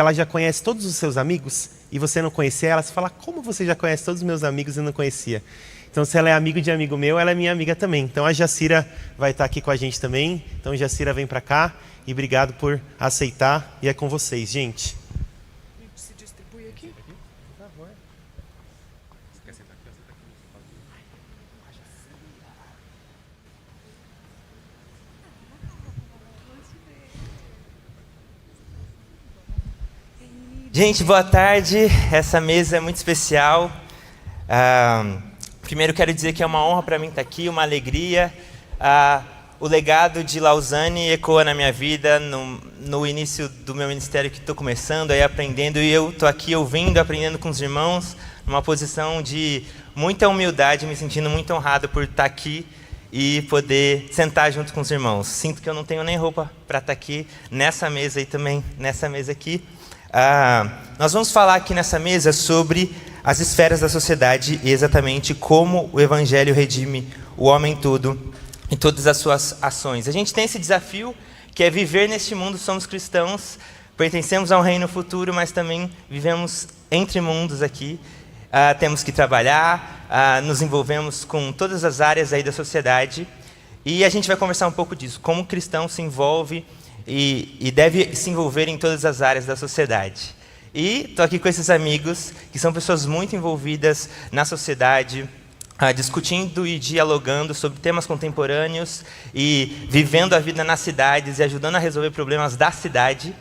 ela já conhece todos os seus amigos e você não conhecia ela, você fala, como você já conhece todos os meus amigos e não conhecia? Então, se ela é amigo de amigo meu, ela é minha amiga também. Então, a Jacira vai estar aqui com a gente também. Então, Jacira, vem para cá e obrigado por aceitar. E é com vocês, gente. Se distribui aqui? Por favor. Gente, boa tarde. Essa mesa é muito especial. Primeiro quero dizer que é uma honra para mim estar aqui, uma alegria. O legado de Lausanne ecoa na minha vida no início do meu ministério que estou começando, aí aprendendo, e eu estou aqui ouvindo, aprendendo com os irmãos, numa posição de muita humildade, me sentindo muito honrado por estar aqui e poder sentar junto com os irmãos. Sinto que eu não tenho nem roupa para estar aqui nessa mesa e também nessa mesa aqui. Nós vamos falar aqui nessa mesa sobre as esferas da sociedade e exatamente como o Evangelho redime o homem todo em todas as suas ações. A gente tem esse desafio que é viver neste mundo, somos cristãos, pertencemos a um reino futuro, mas também vivemos entre mundos aqui. Temos que trabalhar, nos envolvemos com todas as áreas aí da sociedade e a gente vai conversar um pouco disso, como o cristão se envolve e deve se envolver em todas as áreas da sociedade. E estou aqui com esses amigos, que são pessoas muito envolvidas na sociedade, discutindo e dialogando sobre temas contemporâneos e vivendo a vida nas cidades e ajudando a resolver problemas da cidade.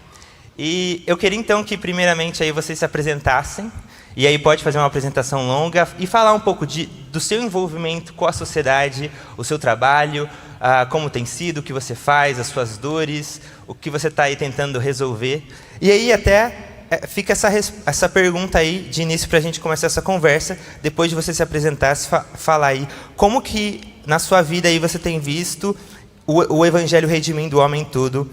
E eu queria então que primeiramente aí vocês se apresentassem, e aí pode fazer uma apresentação longa e falar um pouco do seu envolvimento com a sociedade, o seu trabalho, como tem sido, o que você faz, as suas dores, o que você está aí tentando resolver. E aí até fica essa pergunta aí de início para a gente começar essa conversa, depois de você se apresentar, falar aí como que na sua vida aí você tem visto o Evangelho redimindo o homem todo,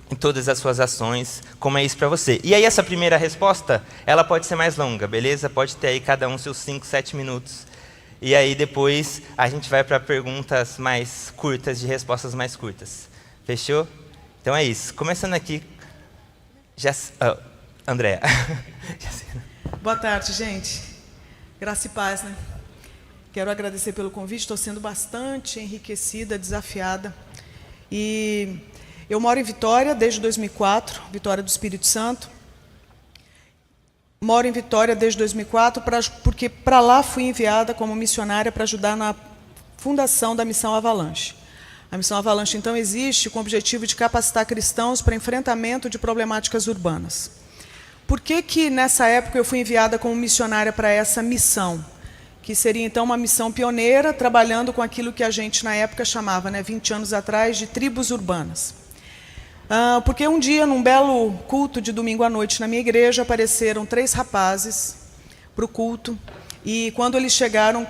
em todas as suas ações, como é isso para você. E aí essa primeira resposta, ela pode ser mais longa, beleza? Pode ter aí cada um seus 5, 7 minutos. E aí depois a gente vai para perguntas mais curtas, de respostas mais curtas. Fechou? Então é isso. Começando aqui, Andréa. Boa tarde, gente. Graça e paz, né? Quero agradecer pelo convite, estou sendo bastante enriquecida, desafiada. E eu moro em Vitória desde 2004, Vitória do Espírito Santo. Moro em Vitória desde 2004 porque para lá fui enviada como missionária para ajudar na fundação da Missão Avalanche. A Missão Avalanche, então, existe com o objetivo de capacitar cristãos para enfrentamento de problemáticas urbanas. Por que nessa época eu fui enviada como missionária para essa missão? Que seria, então, uma missão pioneira, trabalhando com aquilo que a gente, na época, chamava, 20 anos atrás, de tribos urbanas. Porque um dia, num belo culto de domingo à noite na minha igreja, apareceram 3 rapazes para o culto, e quando eles chegaram,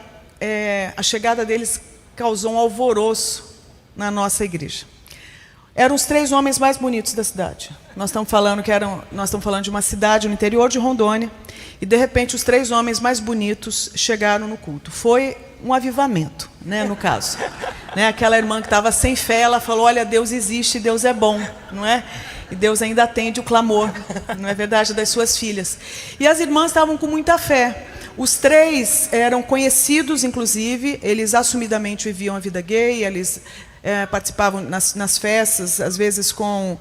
a chegada deles causou um alvoroço na nossa igreja. Eram os 3 homens mais bonitos da cidade. Nós estamos falando de uma cidade no interior de Rondônia, e de repente os 3 homens mais bonitos chegaram no culto. Foi um avivamento, no caso. Aquela irmã que estava sem fé, ela falou, olha, Deus existe, Deus é bom, não é? E Deus ainda atende o clamor, não é verdade, das suas filhas. E as irmãs estavam com muita fé. Os 3 eram conhecidos, inclusive, eles assumidamente viviam a vida gay, eles participavam nas festas, às vezes com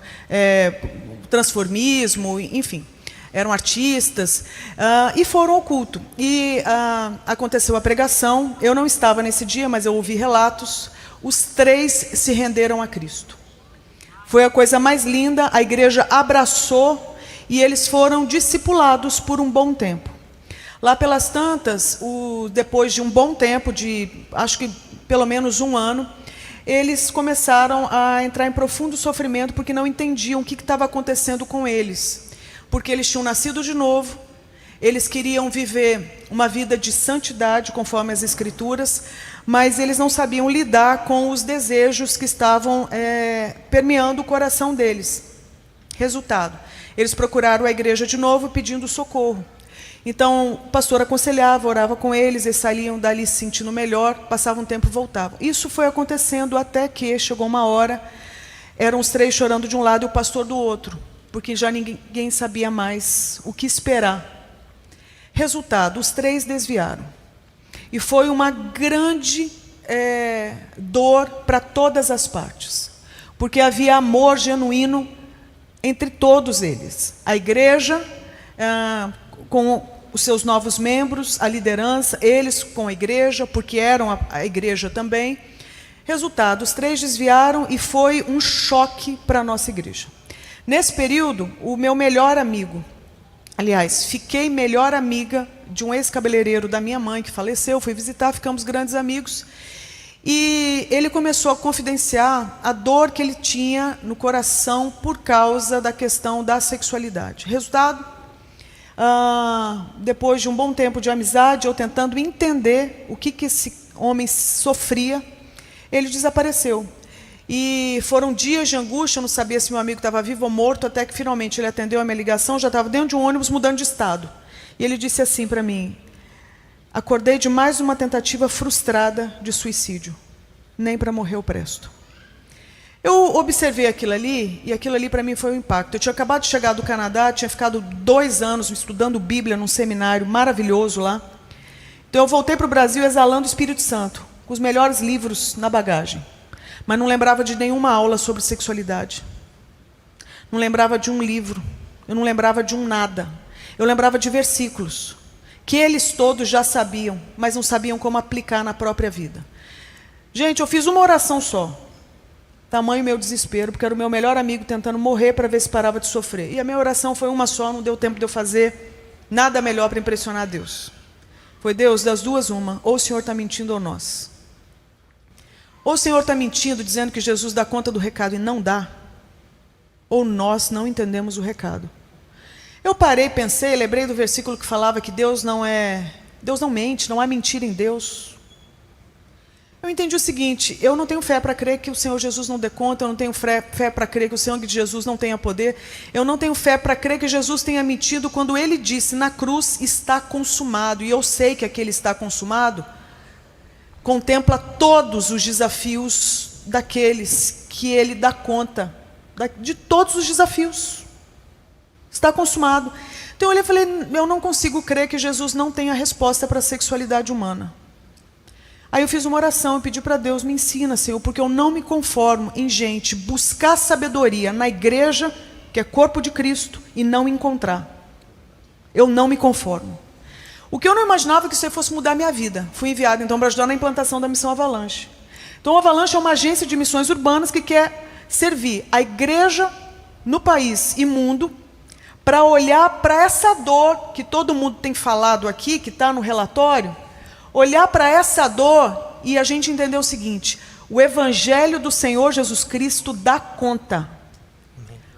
transformismo, enfim. Eram artistas, e foram ao culto. E aconteceu a pregação, eu não estava nesse dia, mas eu ouvi relatos, os 3 se renderam a Cristo. Foi a coisa mais linda, a igreja abraçou, e eles foram discipulados por um bom tempo. Lá pelas tantas, depois de um bom tempo, acho que pelo menos 1 ano, eles começaram a entrar em profundo sofrimento, porque não entendiam o que estava acontecendo com eles. Porque eles tinham nascido de novo, eles queriam viver uma vida de santidade, conforme as Escrituras, mas eles não sabiam lidar com os desejos que estavam permeando o coração deles. Resultado, eles procuraram a igreja de novo pedindo socorro. Então, o pastor aconselhava, orava com eles, eles saíam dali se sentindo melhor, passavam um tempo e voltavam. Isso foi acontecendo até que chegou uma hora, eram os 3 chorando de um lado e o pastor do outro, porque já ninguém sabia mais o que esperar. Resultado, os 3 desviaram. E foi uma grande dor para todas as partes, porque havia amor genuíno entre todos eles. A igreja, com os seus novos membros, a liderança, eles com a igreja, porque eram a igreja também. Resultado, os 3 desviaram e foi um choque para a nossa igreja. Nesse período, o meu melhor amigo, aliás, fiquei melhor amiga de um ex-cabeleireiro da minha mãe, que faleceu, fui visitar, ficamos grandes amigos, e ele começou a confidenciar a dor que ele tinha no coração por causa da questão da sexualidade. Resultado, depois de um bom tempo de amizade, eu tentando entender o que esse homem sofria, ele desapareceu. E foram dias de angústia, eu não sabia se meu amigo estava vivo ou morto, até que finalmente ele atendeu a minha ligação, já estava dentro de um ônibus mudando de estado. E ele disse assim para mim: acordei de mais uma tentativa frustrada de suicídio. Nem para morrer eu presto. Eu observei aquilo ali, e aquilo ali para mim foi um impacto. Eu tinha acabado de chegar do Canadá, tinha ficado 2 anos estudando Bíblia num seminário maravilhoso lá. Então eu voltei para o Brasil exalando o Espírito Santo, com os melhores livros na bagagem. Mas não lembrava de nenhuma aula sobre sexualidade. Não lembrava de um livro. Eu não lembrava de um nada. Eu lembrava de versículos, que eles todos já sabiam, mas não sabiam como aplicar na própria vida. Gente, eu fiz uma oração só. Tamanho meu desespero, porque era o meu melhor amigo tentando morrer para ver se parava de sofrer. E a minha oração foi uma só, não deu tempo de eu fazer nada melhor para impressionar Deus. Foi: Deus, das duas uma, ou o Senhor está mentindo ou nós. Ou o Senhor está mentindo, dizendo que Jesus dá conta do recado e não dá, ou nós não entendemos o recado. Eu parei, pensei, lembrei do versículo que falava que Deus não mente, não há mentira em Deus. Eu entendi o seguinte: eu não tenho fé para crer que o Senhor Jesus não dê conta, eu não tenho fé para crer que o sangue de Jesus não tenha poder, eu não tenho fé para crer que Jesus tenha mentido quando Ele disse na cruz: está consumado. E eu sei que aquele está consumado contempla todos os desafios daqueles que Ele dá conta, de todos os desafios. Está consumado. Então eu olhei e falei: eu não consigo crer que Jesus não tenha resposta para a sexualidade humana. Aí eu fiz uma oração e pedi para Deus: me ensina, Senhor, porque eu não me conformo em gente buscar sabedoria na igreja, que é corpo de Cristo, e não encontrar. Eu não me conformo. O que eu não imaginava é que isso fosse mudar a minha vida. Fui enviado então para ajudar na implantação da Missão Avalanche. Então a Avalanche é uma agência de missões urbanas que quer servir a igreja no país e mundo para olhar para essa dor que todo mundo tem falado aqui, que está no relatório, olhar para essa dor e a gente entender o seguinte: o Evangelho do Senhor Jesus Cristo dá conta.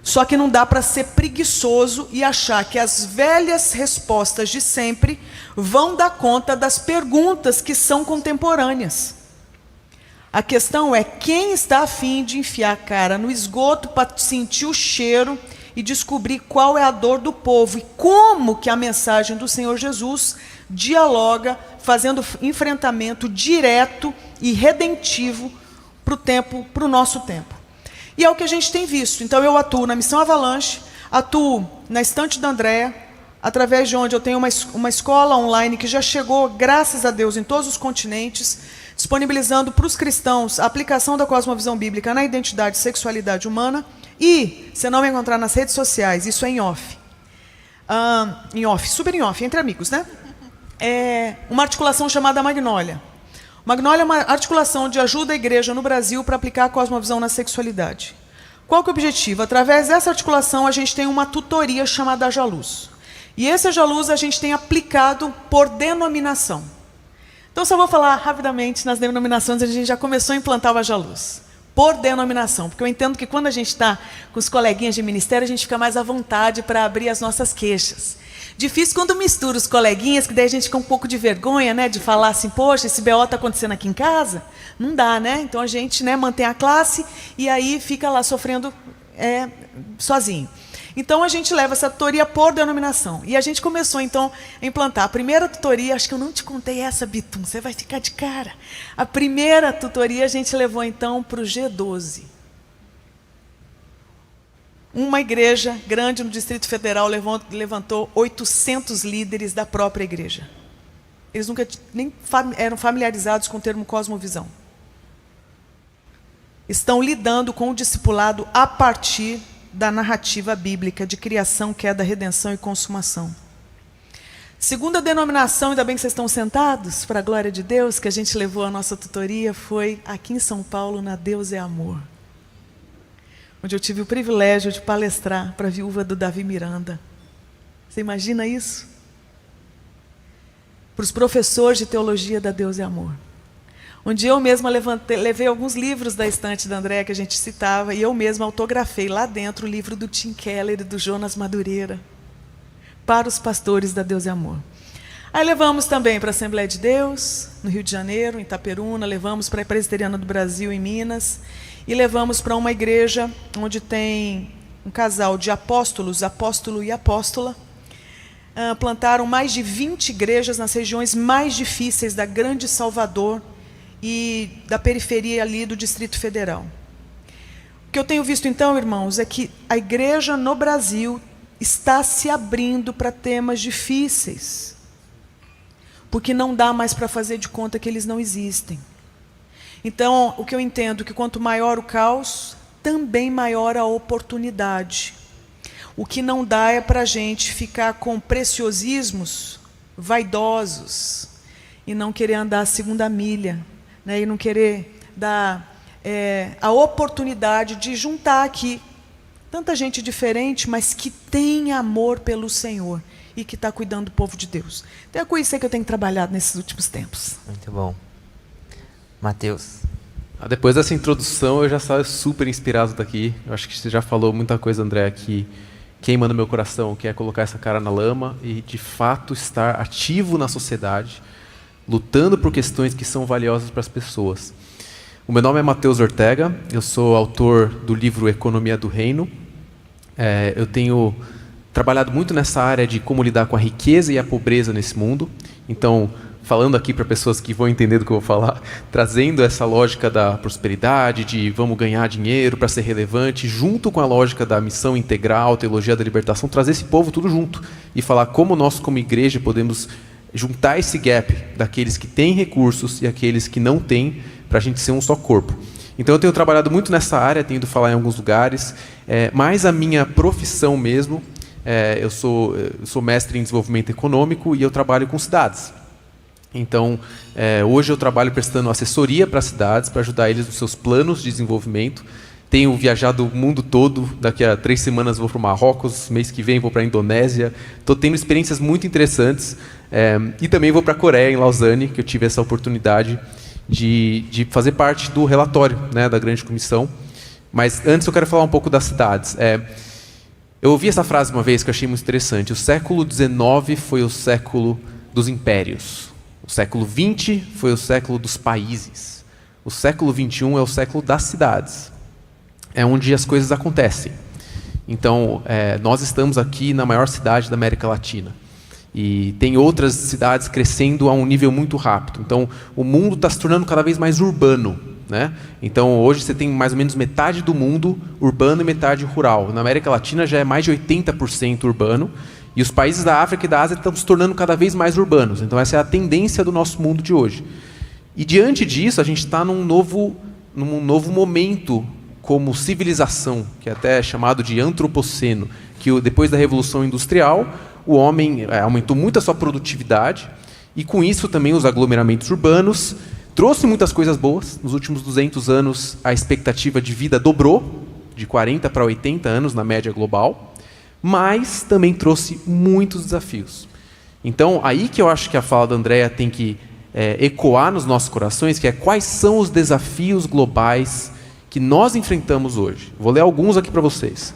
Só que não dá para ser preguiçoso e achar que as velhas respostas de sempre vão dar conta das perguntas que são contemporâneas. A questão é quem está a fim de enfiar a cara no esgoto para sentir o cheiro e descobrir qual é a dor do povo e como que a mensagem do Senhor Jesus dialoga, fazendo enfrentamento direto e redentivo para o nosso tempo. E é o que a gente tem visto. Então eu atuo na Missão Avalanche, atuo na Estante da Andréa, através de onde eu tenho uma escola online que já chegou, graças a Deus, em todos os continentes, disponibilizando para os cristãos a aplicação da cosmovisão bíblica na identidade e sexualidade humana. E, se não me encontrar nas redes sociais, isso é em off, super em off, entre amigos, né? É uma articulação chamada Magnólia. Magnólia é uma articulação de ajuda à igreja no Brasil para aplicar a cosmovisão na sexualidade. Qual que é o objetivo? Através dessa articulação, a gente tem uma tutoria chamada Haja Luz. E esse Haja Luz a gente tem aplicado por denominação. Então, só vou falar rapidamente nas denominações, a gente já começou a implantar o Haja Luz. Por denominação, porque eu entendo que quando a gente está com os coleguinhas de ministério, a gente fica mais à vontade para abrir as nossas queixas. Difícil quando mistura os coleguinhas, que daí a gente fica um pouco de vergonha, né, de falar assim: poxa, esse BO está acontecendo aqui em casa? Não dá, né? Então a gente, né, mantém a classe e aí fica lá sofrendo sozinho. Então a gente leva essa tutoria por denominação. E a gente começou então a implantar a primeira tutoria, acho que eu não te contei essa, Bitum, você vai ficar de cara. A primeira tutoria a gente levou então para o G12. Uma igreja grande no Distrito Federal levantou 800 líderes da própria igreja. Eles nunca nem eram familiarizados com o termo cosmovisão. Estão lidando com o discipulado a partir da narrativa bíblica de criação, queda, redenção e consumação. Segunda denominação, ainda bem que vocês estão sentados, para a glória de Deus, que a gente levou a nossa tutoria, foi aqui em São Paulo, na Deus é Amor, onde eu tive o privilégio de palestrar para a viúva do Davi Miranda. Você imagina isso? Para os professores de teologia da Deus é Amor. Onde eu mesma levei alguns livros da estante da Andréa que a gente citava, e eu mesma autografei lá dentro o livro do Tim Keller e do Jonas Madureira, para os pastores da Deus é Amor. Aí levamos também para a Assembleia de Deus, no Rio de Janeiro, em Itaperuna, levamos para a Presbiteriana do Brasil, em Minas, e levamos para uma igreja onde tem um casal de apóstolos, apóstolo e apóstola. Plantaram mais de 20 igrejas nas regiões mais difíceis da Grande Salvador e da periferia ali do Distrito Federal. O que eu tenho visto então, irmãos, é que a igreja no Brasil está se abrindo para temas difíceis, porque não dá mais para fazer de conta que eles não existem. Então, o que eu entendo é que quanto maior o caos, também maior a oportunidade. O que não dá é para a gente ficar com preciosismos vaidosos e não querer andar a segunda milha, né, e não querer dar a oportunidade de juntar aqui tanta gente diferente, mas que tem amor pelo Senhor e que está cuidando do povo de Deus. Então é com isso que eu tenho trabalhado nesses últimos tempos. Muito bom. Mateus. Depois dessa introdução, eu já saio super inspirado daqui. Eu acho que você já falou muita coisa, André, que queima no meu coração, que é colocar essa cara na lama e, de fato, estar ativo na sociedade, lutando por questões que são valiosas para as pessoas. O meu nome é Matheus Ortega, eu sou autor do livro Economia do Reino. Eu tenho trabalhado muito nessa área de como lidar com a riqueza e a pobreza nesse mundo. Então, falando aqui para pessoas que vão entender do que eu vou falar, trazendo essa lógica da prosperidade, de vamos ganhar dinheiro para ser relevante, junto com a lógica da missão integral, teologia da libertação, trazer esse povo tudo junto e falar como nós, como igreja, podemos juntar esse gap daqueles que têm recursos e aqueles que não têm, para a gente ser um só corpo. Então eu tenho trabalhado muito nessa área, tenho ido falar em alguns lugares, mas a minha profissão mesmo, eu sou mestre em desenvolvimento econômico e eu trabalho com cidades. Então, hoje eu trabalho prestando assessoria para cidades, para ajudar eles nos seus planos de desenvolvimento. Tenho viajado o mundo todo, daqui a 3 semanas vou para o Marrocos, mês que vem vou para a Indonésia. Estou tendo experiências muito interessantes. E também vou para a Coreia, em Lausanne, que eu tive essa oportunidade de fazer parte do relatório, né, da Grande Comissão. Mas antes eu quero falar um pouco das cidades. Eu ouvi essa frase uma vez que eu achei muito interessante. O século XIX foi o século dos impérios. O século XX foi o século dos países. O século XXI é o século das cidades. É onde as coisas acontecem. Então, nós estamos aqui na maior cidade da América Latina. E tem outras cidades crescendo a um nível muito rápido. Então, o mundo está se tornando cada vez mais urbano, né? Então, hoje você tem mais ou menos metade do mundo urbano e metade rural. Na América Latina já é mais de 80% urbano. E os países da África e da Ásia estão se tornando cada vez mais urbanos. Então, essa é a tendência do nosso mundo de hoje. E, diante disso, a gente está num novo momento como civilização, que é até chamado de antropoceno, que depois da Revolução Industrial, o homem aumentou muito a sua produtividade, e com isso também os aglomeramentos urbanos, trouxe muitas coisas boas. Nos últimos 200 anos, a expectativa de vida dobrou, de 40 para 80 anos na média global, mas também trouxe muitos desafios. Então, aí que eu acho que a fala da Andréa tem que ecoar nos nossos corações, que é quais são os desafios globais que nós enfrentamos hoje. Vou ler alguns aqui para vocês.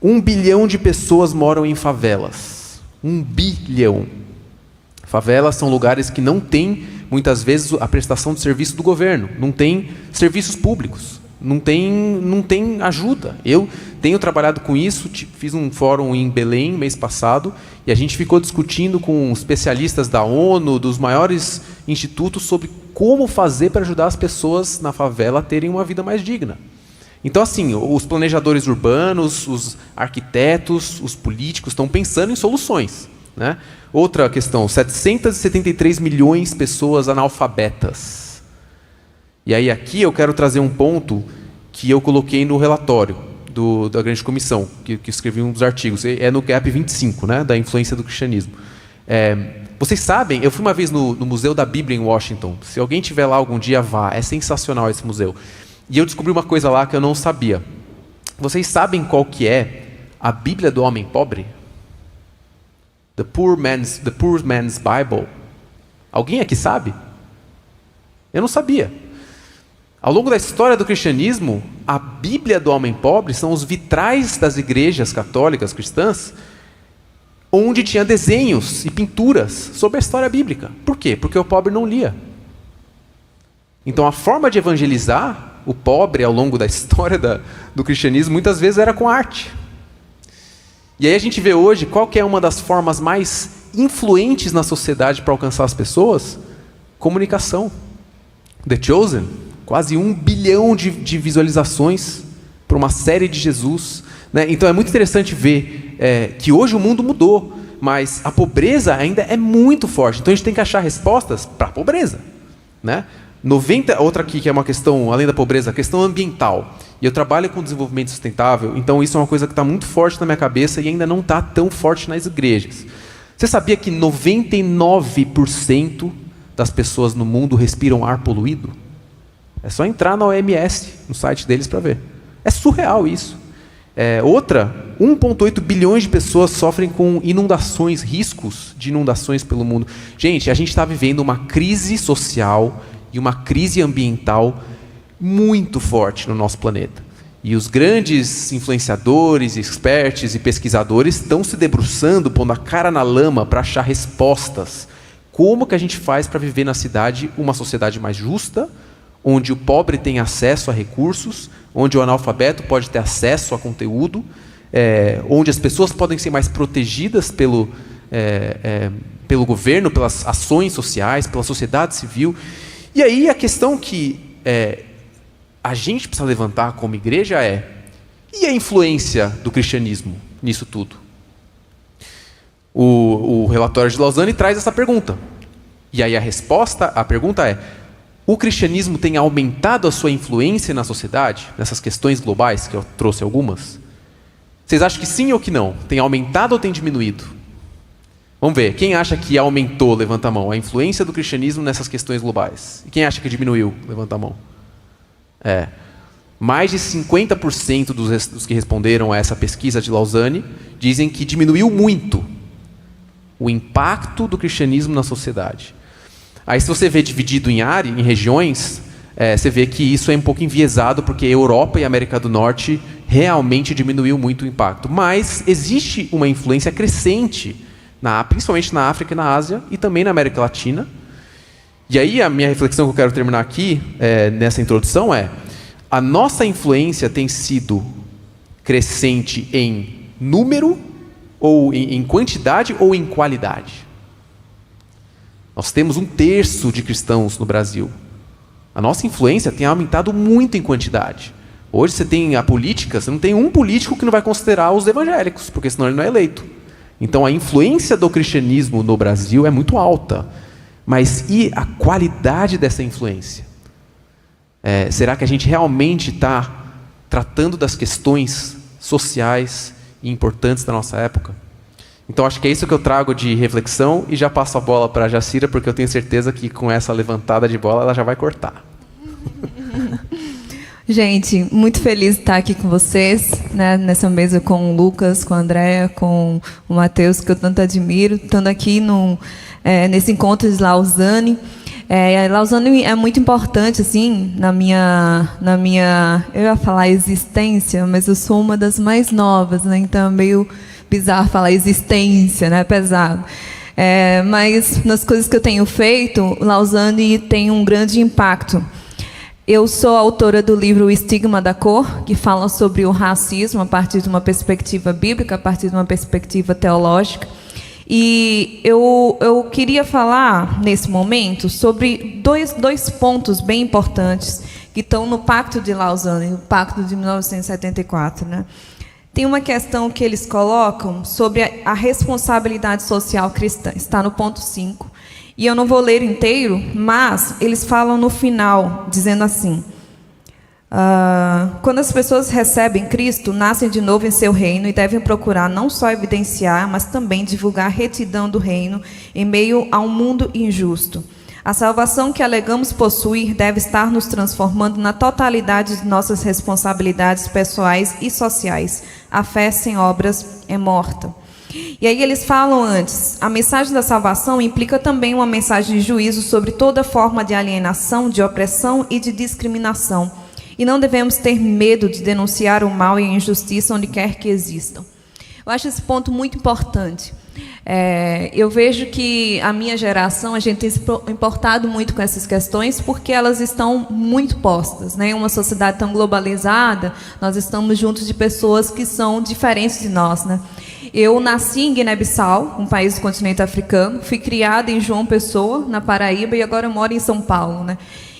1 bilhão de pessoas moram em favelas. 1 bilhão. Favelas são lugares que não têm, muitas vezes, a prestação de serviço do governo. Não tem serviços públicos. Não tem ajuda. Eu tenho trabalhado com isso, fiz um fórum em Belém, mês passado, e a gente ficou discutindo com especialistas da ONU, dos maiores institutos, sobre como fazer para ajudar as pessoas na favela a terem uma vida mais digna. Então, assim, os planejadores urbanos, os arquitetos, os políticos estão pensando em soluções, né? Outra questão, 773 milhões de pessoas analfabetas. E aí aqui eu quero trazer um ponto que eu coloquei no relatório da Grande Comissão, que escrevi um dos artigos, é no Gap 25, né, da influência do cristianismo. Vocês sabem, eu fui uma vez no Museu da Bíblia em Washington, se alguém estiver lá algum dia, vá, é sensacional esse museu. E eu descobri uma coisa lá que eu não sabia. Vocês sabem qual que é a Bíblia do homem pobre? The Poor Man's Bible. Alguém aqui sabe? Eu não sabia. Ao longo da história do cristianismo, a Bíblia do homem pobre são os vitrais das igrejas católicas cristãs, onde tinha desenhos e pinturas sobre a história bíblica. Por quê? Porque o pobre não lia. Então a forma de evangelizar o pobre ao longo da história do cristianismo muitas vezes era com arte. E aí a gente vê hoje qual que é uma das formas mais influentes na sociedade para alcançar as pessoas? Comunicação. The Chosen, quase 1 bilhão de visualizações para uma série de Jesus, né? Então é muito interessante ver que hoje o mundo mudou, mas a pobreza ainda é muito forte. Então a gente tem que achar respostas para a pobreza, né? Outra aqui que é uma questão, além da pobreza, a questão ambiental. E eu trabalho com desenvolvimento sustentável, então isso é uma coisa que está muito forte na minha cabeça e ainda não está tão forte nas igrejas. Você sabia que 99% das pessoas no mundo respiram ar poluído? É só entrar na OMS, no site deles, para ver. É surreal isso. 1,8 bilhões de pessoas sofrem com inundações, riscos de inundações pelo mundo. Gente, a gente está vivendo uma crise social e uma crise ambiental muito forte no nosso planeta. E os grandes influenciadores, experts e pesquisadores estão se debruçando, pondo a cara na lama para achar respostas. Como que a gente faz para viver na cidade uma sociedade mais justa, onde o pobre tem acesso a recursos, onde o analfabeto pode ter acesso a conteúdo, onde as pessoas podem ser mais protegidas pelo governo, pelas ações sociais, pela sociedade civil. E aí a questão que a gente precisa levantar como igreja e a influência do cristianismo nisso tudo? O relatório de Lausanne traz essa pergunta. E aí a pergunta é: o cristianismo tem aumentado a sua influência na sociedade, nessas questões globais, que eu trouxe algumas? Vocês acham que sim ou que não? Tem aumentado ou tem diminuído? Vamos ver, quem acha que aumentou, levanta a mão, a influência do cristianismo nessas questões globais. E quem acha que diminuiu, levanta a mão. Mais de 50% dos que responderam a essa pesquisa de Lausanne dizem que diminuiu muito o impacto do cristianismo na sociedade. Aí se você vê dividido em áreas, em regiões, você vê que isso é um pouco enviesado, porque a Europa e a América do Norte realmente diminuiu muito o impacto. Mas existe uma influência crescente, principalmente na África e na Ásia, e também na América Latina. E aí a minha reflexão que eu quero terminar aqui, nessa introdução, a nossa influência tem sido crescente em número, ou em quantidade, ou em qualidade? Nós temos 1/3 de cristãos no Brasil. A nossa influência tem aumentado muito em quantidade. Hoje você tem a política, você não tem um político que não vai considerar os evangélicos, porque senão ele não é eleito. Então a influência do cristianismo no Brasil é muito alta. Mas e a qualidade dessa influência? Será que a gente realmente está tratando das questões sociais e importantes da nossa época? Então acho que é isso que eu trago de reflexão e já passo a bola para a Jacira, porque eu tenho certeza que com essa levantada de bola ela já vai cortar. Gente, muito feliz de estar aqui com vocês, né, nessa mesa com o Lucas, com a Andréa, com o Matheus, que eu tanto admiro, estando aqui nesse encontro de Lausanne. Lausanne é muito importante, assim, na minha, eu ia falar existência, mas eu sou uma das mais novas, né, então é meio bizarro falar existência, né, pesado. Mas nas coisas que eu tenho feito, Lausanne tem um grande impacto. Eu sou autora do livro O Estigma da Cor, que fala sobre o racismo a partir de uma perspectiva bíblica, a partir de uma perspectiva teológica. E eu queria falar, nesse momento, sobre dois pontos bem importantes que estão no Pacto de Lausanne, o Pacto de 1974, né? Tem uma questão que eles colocam sobre a responsabilidade social cristã, está no ponto 5. E eu não vou ler inteiro, mas eles falam no final, dizendo assim: quando as pessoas recebem Cristo, nascem de novo em seu reino e devem procurar não só evidenciar, mas também divulgar a retidão do reino em meio a um mundo injusto. A salvação que alegamos possuir deve estar nos transformando na totalidade de nossas responsabilidades pessoais e sociais. A fé sem obras é morta. E aí eles falam antes, a mensagem da salvação implica também uma mensagem de juízo sobre toda forma de alienação, de opressão e de discriminação. E não devemos ter medo de denunciar o mal e a injustiça onde quer que existam. Eu acho esse ponto muito importante. Eu vejo que a minha geração, a gente tem se importado muito com essas questões porque elas estão muito postas, né? Em uma sociedade tão globalizada, nós estamos juntos de pessoas que são diferentes de nós, né? Eu nasci em Guiné-Bissau, um país do continente africano, fui criada em João Pessoa, na Paraíba, e agora moro em São Paulo, né?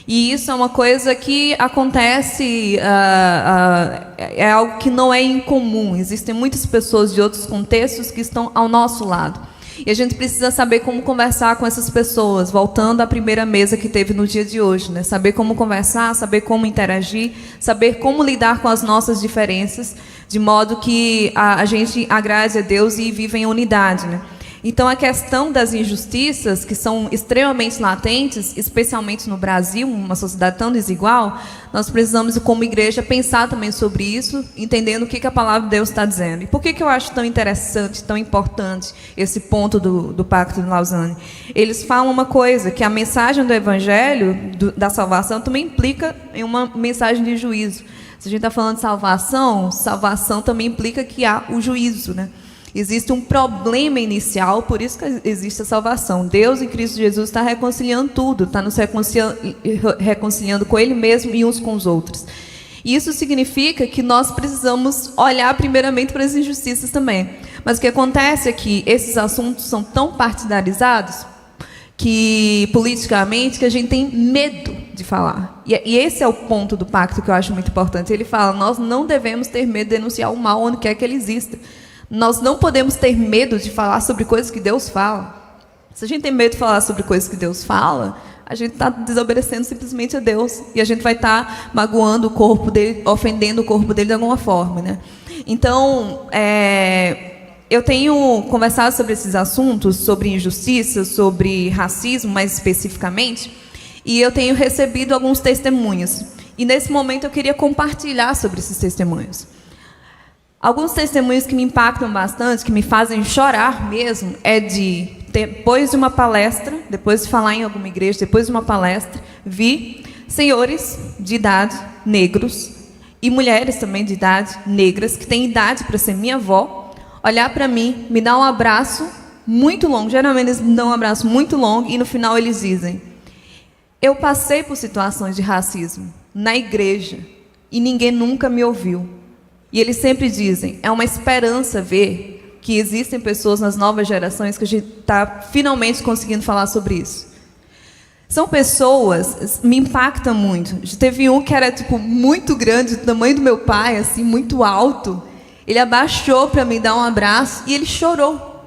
E isso é uma coisa que acontece, é algo que não é incomum. Existem muitas pessoas de outros contextos que estão ao nosso lado. E a gente precisa saber como conversar com essas pessoas, voltando à primeira mesa que teve no dia de hoje, né? Saber como conversar, saber como interagir, saber como lidar com as nossas diferenças, de modo que a gente agrade a Deus e viva em unidade, né? Então, a questão das injustiças, que são extremamente latentes, especialmente no Brasil, uma sociedade tão desigual, nós precisamos, como igreja, pensar também sobre isso, entendendo o que a palavra de Deus está dizendo. E por que eu acho tão interessante, tão importante esse ponto do Pacto de Lausanne? Eles falam uma coisa, que a mensagem do Evangelho, da salvação, também implica em uma mensagem de juízo. Se a gente está falando de salvação, salvação também implica que há o juízo, né? Existe um problema inicial, por isso que existe a salvação. Deus, em Cristo Jesus, está reconciliando tudo, está nos reconciliando com Ele mesmo e uns com os outros. E isso significa que nós precisamos olhar primeiramente para as injustiças também. Mas o que acontece é que esses assuntos são tão partidarizados, que politicamente, que a gente tem medo de falar. E esse é o ponto do pacto que eu acho muito importante. Ele fala, nós não devemos ter medo de denunciar o mal onde quer que ele exista. Nós não podemos ter medo de falar sobre coisas que Deus fala. Se a gente tem medo de falar sobre coisas que Deus fala, a gente está desobedecendo simplesmente a Deus. E a gente vai estar magoando o corpo dele, ofendendo o corpo dele de alguma forma, né? Então, eu tenho conversado sobre esses assuntos, sobre injustiça, sobre racismo, mais especificamente, e eu tenho recebido alguns testemunhos. E nesse momento eu queria compartilhar sobre esses testemunhos. Alguns testemunhos que me impactam bastante, que me fazem chorar mesmo, depois de uma palestra, depois de falar em alguma igreja, depois de uma palestra, vi senhores de idade, negros, e mulheres também de idade, negras, que têm idade para ser minha avó, olhar para mim, me dar um abraço muito longo, geralmente eles me dão um abraço muito longo, e no final eles dizem, eu passei por situações de racismo na igreja, e ninguém nunca me ouviu. E eles sempre dizem, é uma esperança ver que existem pessoas nas novas gerações que a gente está finalmente conseguindo falar sobre isso. São pessoas, me impactam muito. Teve um que era muito grande, do tamanho do meu pai, assim, muito alto. Ele abaixou para me dar um abraço e ele chorou.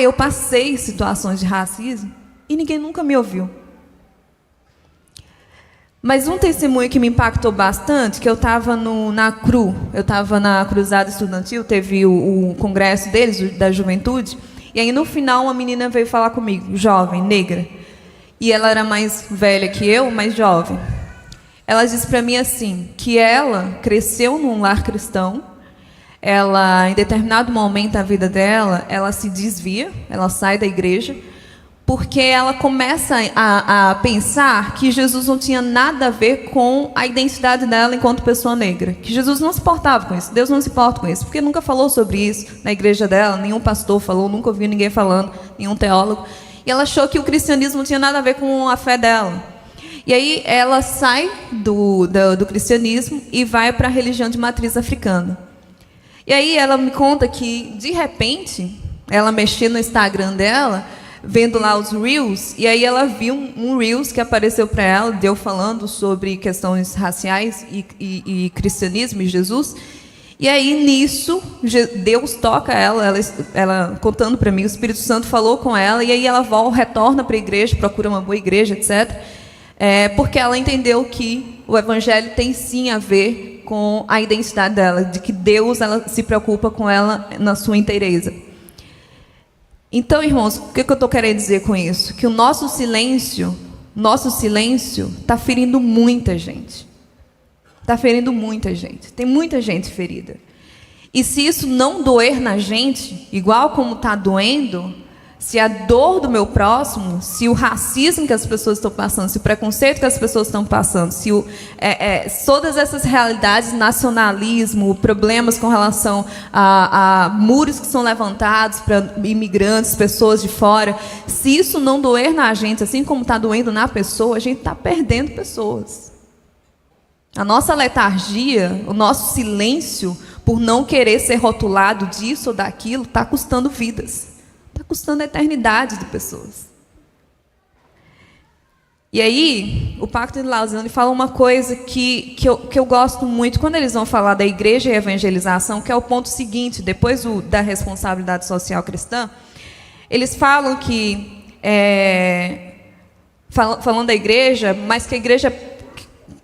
Eu passei situações de racismo e ninguém nunca me ouviu. Mas um testemunho que me impactou bastante, que eu estava eu estava na Cruzada Estudantil, teve o congresso deles, da juventude, e aí no final uma menina veio falar comigo, jovem, negra, e ela era mais velha que eu, mais jovem. Ela disse para mim assim, que ela cresceu num lar cristão, ela, em determinado momento da vida dela, ela se desvia, ela sai da igreja, porque ela começa a pensar que Jesus não tinha nada a ver com a identidade dela enquanto pessoa negra. Que Jesus não se importava com isso, Deus não se importa com isso, porque nunca falou sobre isso na igreja dela, nenhum pastor falou, nunca ouviu ninguém falando, nenhum teólogo. E ela achou que o cristianismo não tinha nada a ver com a fé dela. E aí ela sai do cristianismo e vai para a religião de matriz africana. E aí ela me conta que, de repente, ela mexendo no Instagram dela, vendo lá os Reels, e aí ela viu um Reels que apareceu para ela, deu falando sobre questões raciais e cristianismo e Jesus. E aí, nisso, Deus toca ela contando para mim, o Espírito Santo falou com ela, e aí ela retorna para a igreja, procura uma boa igreja, etc., porque ela entendeu que o evangelho tem sim a ver com a identidade dela, de que Deus ela se preocupa com ela na sua inteireza. Então, irmãos, o que eu estou querendo dizer com isso? Que o nosso silêncio está ferindo muita gente. Está ferindo muita gente. Tem muita gente ferida. E se isso não doer na gente, igual como está doendo, se a dor do meu próximo, se o racismo que as pessoas estão passando, se o preconceito que as pessoas estão passando, se todas essas realidades, nacionalismo, problemas com relação a muros que são levantados para imigrantes, pessoas de fora, se isso não doer na gente, assim como está doendo na pessoa, a gente está perdendo pessoas. A nossa letargia, o nosso silêncio, por não querer ser rotulado disso ou daquilo, está custando vidas. Está custando a eternidade de pessoas. E aí, o Pacto de Lausanne fala uma coisa que eu gosto muito, quando eles vão falar da igreja e evangelização, que é o ponto seguinte, depois da responsabilidade social cristã, eles falam que, falando da igreja,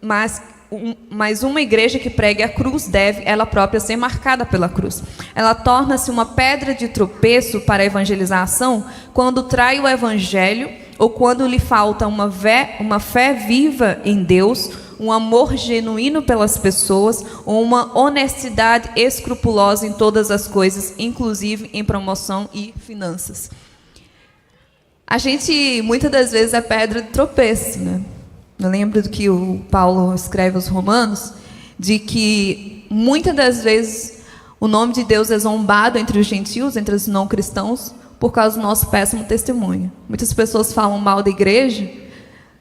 mas uma igreja que pregue a cruz deve, ela própria, ser marcada pela cruz. Ela torna-se uma pedra de tropeço para a evangelização quando trai o evangelho ou quando lhe falta uma fé viva em Deus, um amor genuíno pelas pessoas ou uma honestidade escrupulosa em todas as coisas, inclusive em promoção e finanças. A gente, muitas das vezes, é pedra de tropeço, né? Eu lembro do que o Paulo escreve aos Romanos, de que muitas das vezes o nome de Deus é zombado entre os gentios, entre os não cristãos, por causa do nosso péssimo testemunho. Muitas pessoas falam mal da igreja,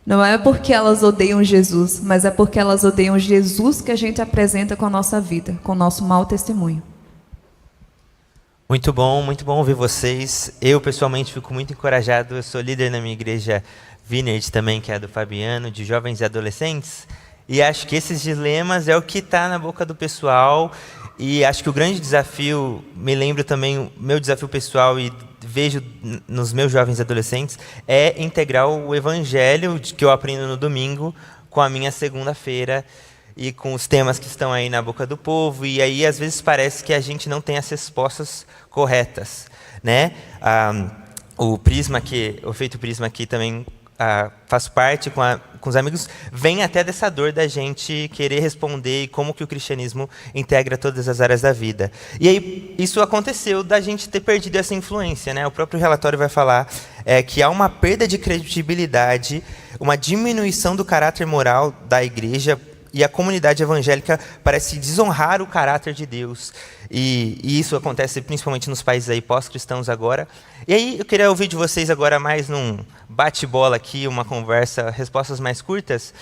não é porque elas odeiam Jesus, mas é porque elas odeiam Jesus que a gente apresenta com a nossa vida, com o nosso mau testemunho. Muito bom ouvir vocês. Eu, pessoalmente, fico muito encorajado. Eu sou líder na minha igreja Vineyard também, que é a do Fabiano, de jovens e adolescentes. E acho que esses dilemas é o que está na boca do pessoal. E acho que o grande desafio, me lembro também, o meu desafio pessoal, e vejo nos meus jovens e adolescentes, é integrar o evangelho que eu aprendo no domingo com a minha segunda-feira e com os temas que estão aí na boca do povo. E aí, às vezes, parece que a gente não tem as respostas corretas, né? O efeito Prisma aqui também faço parte com os amigos, vem até dessa dor da gente querer responder e como que o cristianismo integra todas as áreas da vida. E aí, isso aconteceu da gente ter perdido essa influência, né? O próprio relatório vai falar que há uma perda de credibilidade, uma diminuição do caráter moral da igreja, e a comunidade evangélica parece desonrar o caráter de Deus. E isso acontece principalmente nos países aí pós-cristãos agora. E aí eu queria ouvir de vocês agora mais num bate-bola aqui, uma conversa, respostas mais curtas.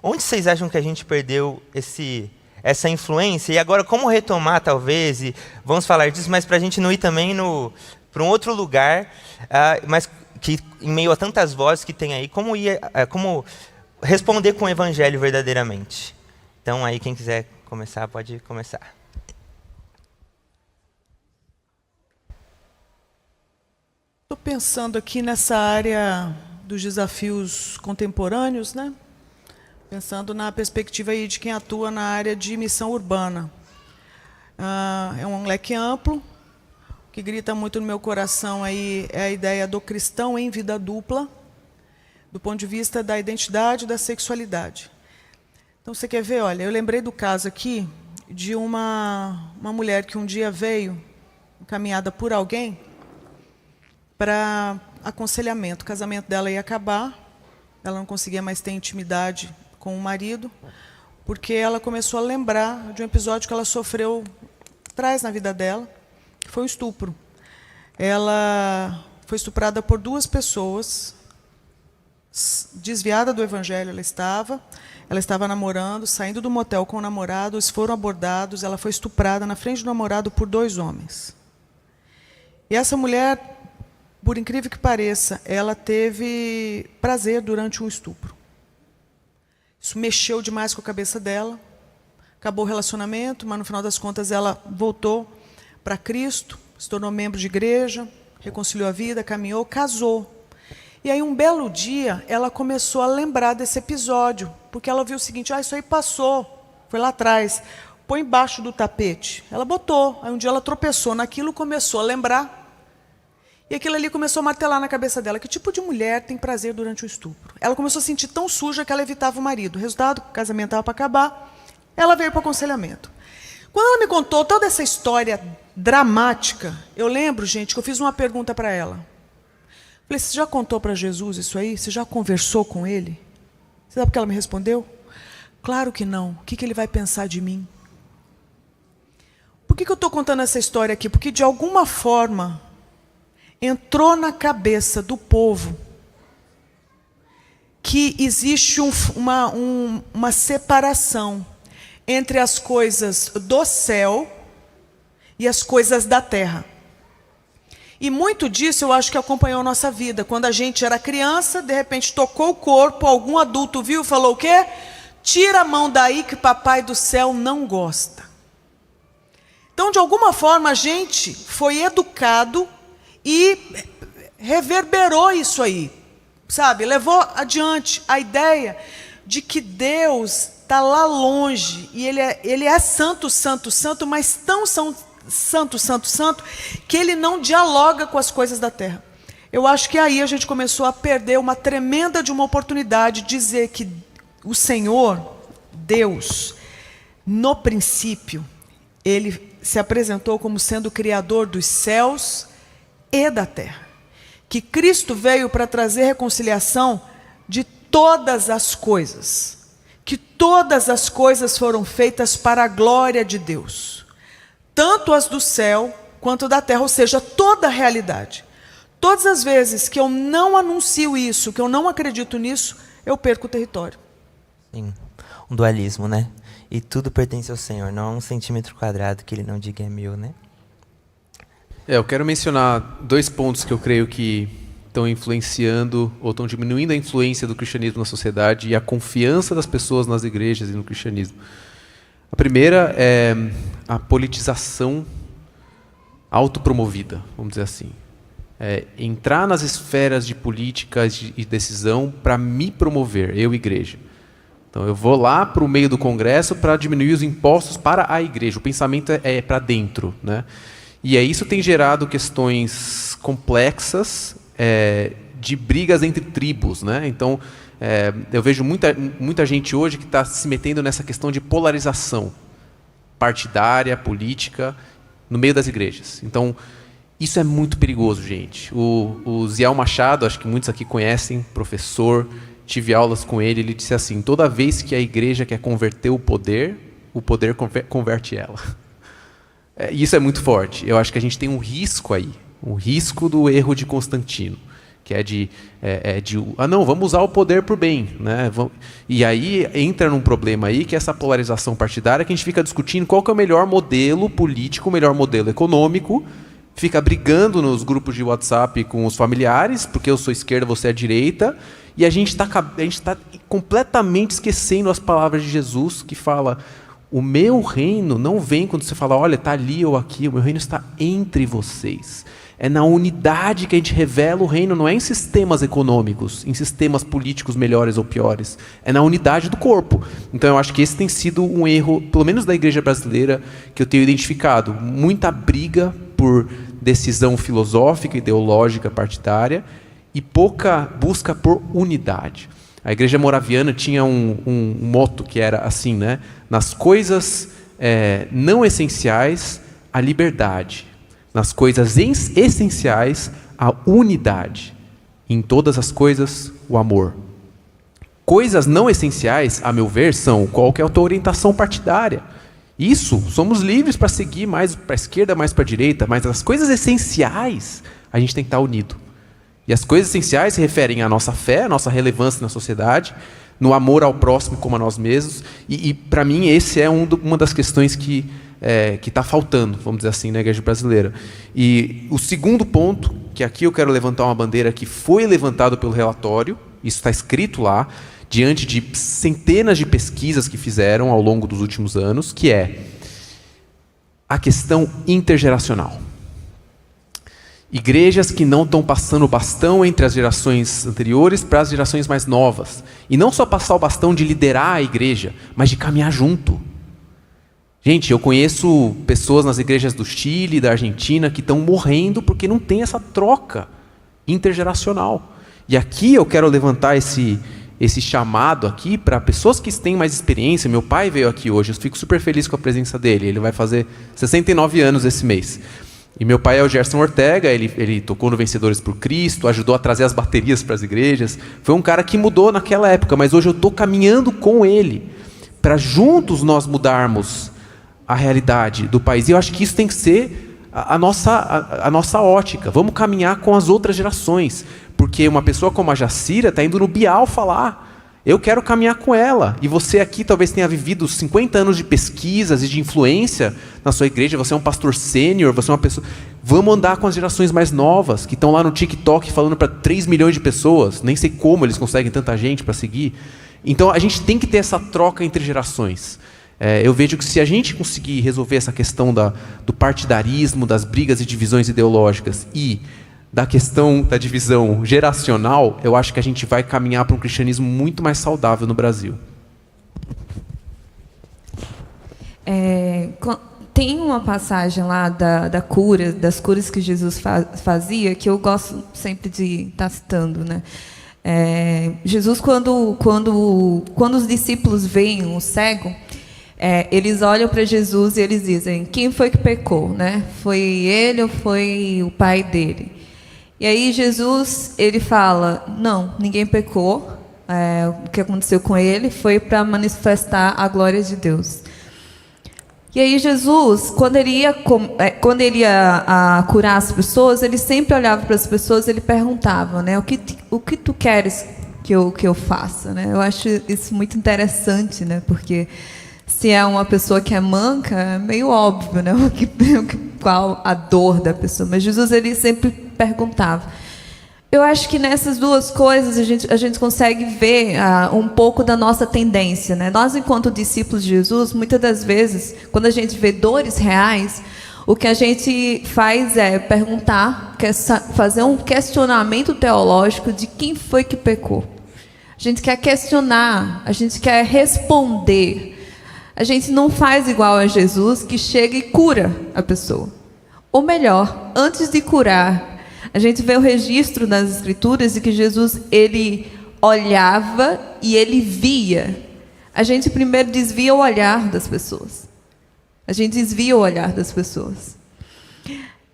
Onde vocês acham que a gente perdeu essa influência? E agora como retomar, talvez, e vamos falar disso, mas para a gente não ir também para um outro lugar, mas que em meio a tantas vozes que tem aí, como responder com o evangelho verdadeiramente? Então, aí, quem quiser começar, pode começar. Estou pensando aqui nessa área dos desafios contemporâneos, né? Pensando na perspectiva aí de quem atua na área de missão urbana. É um leque amplo. O que grita muito no meu coração aí é a ideia do cristão em vida dupla, do ponto de vista da identidade e da sexualidade. Então, você quer ver? Olha, eu lembrei do caso aqui de uma mulher que um dia veio, encaminhada por alguém, para aconselhamento. O casamento dela ia acabar, ela não conseguia mais ter intimidade com o marido, porque ela começou a lembrar de um episódio que ela sofreu atrás na vida dela, que foi um estupro. Ela foi estuprada por 2 pessoas, desviada do evangelho ela estava namorando, saindo do motel com o namorado, eles foram abordados, ela foi estuprada na frente do namorado por 2 homens. E essa mulher por incrível que pareça, ela teve prazer durante um estupro. Isso mexeu demais com a cabeça dela. Acabou o relacionamento, mas no final das contas ela voltou para Cristo, se tornou membro de igreja, reconciliou a vida, caminhou, casou. E aí um belo dia ela começou a lembrar desse episódio, porque ela viu o seguinte: isso aí passou, foi lá atrás, põe embaixo do tapete. Ela botou, aí um dia ela tropeçou naquilo, começou a lembrar, e aquilo ali começou a martelar na cabeça dela: que tipo de mulher tem prazer durante o estupro? Ela começou a se sentir tão suja que ela evitava o marido. Resultado, o casamento estava para acabar, ela veio para o aconselhamento. Quando ela me contou toda essa história dramática, eu lembro, gente, que eu fiz uma pergunta para ela. Falei: você já contou para Jesus isso aí? Você já conversou com ele? Você sabe o que ela me respondeu? Claro que não. O que ele vai pensar de mim? Por que eu estou contando essa história aqui? Porque, de alguma forma, entrou na cabeça do povo que existe uma separação entre as coisas do céu e as coisas da terra. E muito disso eu acho que acompanhou a nossa vida. Quando a gente era criança, de repente tocou o corpo, algum adulto viu e falou o quê? Tira a mão daí que papai do céu não gosta. Então, de alguma forma, a gente foi educado e reverberou isso aí, sabe? Levou adiante a ideia de que Deus está lá longe, e ele é santo, santo, santo, mas tão santo, santo, santo, que ele não dialoga com as coisas da terra. Eu acho que aí a gente começou a perder uma tremenda de uma oportunidade de dizer que o Senhor, Deus, no princípio, ele se apresentou como sendo o Criador dos céus e da terra. Que Cristo veio para trazer reconciliação de todas as coisas. Que todas as coisas foram feitas para a glória de Deus. Tanto as do céu quanto da terra, ou seja, toda a realidade. Todas as vezes que eu não anuncio isso, que eu não acredito nisso, eu perco o território. Sim, um dualismo, né? E tudo pertence ao Senhor, não há um centímetro quadrado que ele não diga é meu, né? Eu quero mencionar 2 pontos que eu creio que estão influenciando ou estão diminuindo a influência do cristianismo na sociedade e a confiança das pessoas nas igrejas e no cristianismo. A primeira é a politização autopromovida, vamos dizer assim. Entrar nas esferas de política e decisão para me promover, eu, igreja. Então, eu vou lá para o meio do Congresso para diminuir os impostos para a igreja. O pensamento é para dentro, né? E aí isso tem gerado questões complexas de brigas entre tribos, né? Então, eu vejo muita gente hoje que está se metendo nessa questão de polarização partidária, política, no meio das igrejas. Então, isso é muito perigoso, gente. O Ziel Machado, acho que muitos aqui conhecem, professor, tive aulas com ele, ele disse assim: toda vez que a igreja quer converter o poder converte ela. Isso é muito forte. Eu acho que a gente tem um risco aí, um risco do erro de Constantino, que não, vamos usar o poder por bem, né? E aí entra num problema aí, que é essa polarização partidária, que a gente fica discutindo qual que é o melhor modelo político, o melhor modelo econômico, fica brigando nos grupos de WhatsApp com os familiares, porque eu sou esquerda, você é direita, e a gente está completamente esquecendo as palavras de Jesus, que fala: o meu reino não vem quando você fala, olha, está ali ou aqui, o meu reino está entre vocês. É na unidade que a gente revela o reino, não é em sistemas econômicos, em sistemas políticos melhores ou piores. É na unidade do corpo. Então eu acho que esse tem sido um erro, pelo menos da igreja brasileira, que eu tenho identificado. Muita briga por decisão filosófica, ideológica, partidária, e pouca busca por unidade. A igreja moraviana tinha um moto que era assim, né? Nas coisas não essenciais, a liberdade. Nas coisas essenciais, a unidade. Em todas as coisas, o amor. Coisas não essenciais, a meu ver, são qual que é a tua orientação partidária. Isso, somos livres para seguir mais para a esquerda, mais para a direita, mas as coisas essenciais, a gente tem que estar unido. E as coisas essenciais se referem à nossa fé, à nossa relevância na sociedade, no amor ao próximo como a nós mesmos. E para mim, esse é uma das questões que está faltando, vamos dizer assim, na igreja brasileira. E o segundo ponto que aqui eu quero levantar uma bandeira que foi levantada pelo relatório, isso está escrito lá, diante de centenas de pesquisas que fizeram ao longo dos últimos anos, que é a questão intergeracional. Igrejas que não estão passando o bastão entre as gerações anteriores para as gerações mais novas. E não só passar o bastão de liderar a igreja, mas de caminhar junto. Gente, eu conheço pessoas nas igrejas do Chile, da Argentina, que estão morrendo porque não tem essa troca intergeracional. E aqui eu quero levantar esse chamado aqui para pessoas que têm mais experiência. Meu pai veio aqui hoje, eu fico super feliz com a presença dele. Ele vai fazer 69 anos esse mês. E meu pai é o Gerson Ortega, ele tocou no Vencedores por Cristo, ajudou a trazer as baterias para as igrejas. Foi um cara que mudou naquela época, mas hoje eu estou caminhando com ele, para juntos nós mudarmos a realidade do país. E eu acho que isso tem que ser a nossa ótica. Vamos caminhar com as outras gerações, porque uma pessoa como a Jacira está indo no Bial falar. Eu quero caminhar com ela. E você aqui talvez tenha vivido 50 anos de pesquisas e de influência na sua igreja. Você é um pastor sênior, você é uma pessoa... Vamos andar com as gerações mais novas, que estão lá no TikTok falando para 3 milhões de pessoas. Nem sei como eles conseguem tanta gente para seguir. Então a gente tem que ter essa troca entre gerações. Eu vejo que se a gente conseguir resolver essa questão do partidarismo, das brigas e divisões ideológicas e da questão da divisão geracional, eu acho que a gente vai caminhar para um cristianismo muito mais saudável no Brasil. Tem uma passagem lá das curas que Jesus fazia, que eu gosto sempre de estar citando, né? Jesus, quando os discípulos veem o cego, eles olham para Jesus e eles dizem: quem foi que pecou, né? Foi ele ou foi o pai dele? E aí Jesus, ele fala: não, ninguém pecou. O que aconteceu com ele foi para manifestar a glória de Deus. E aí Jesus, quando ele ia curar as pessoas, ele sempre olhava para as pessoas e ele perguntava, né, o que tu queres que eu faça, né? Eu acho isso muito interessante, né? Porque se é uma pessoa que é manca, é meio óbvio, né? Qual a dor da pessoa. Mas Jesus, ele sempre perguntava. Eu acho que nessas duas coisas a gente consegue ver um pouco da nossa tendência, né? Nós, enquanto discípulos de Jesus, muitas das vezes, quando a gente vê dores reais, o que a gente faz é perguntar, fazer um questionamento teológico de quem foi que pecou. A gente quer questionar, a gente quer responder. A gente não faz igual a Jesus, que chega e cura a pessoa. Ou melhor, antes de curar, a gente vê o registro nas Escrituras de que Jesus, ele olhava e ele via. A gente primeiro desvia o olhar das pessoas. A gente desvia o olhar das pessoas.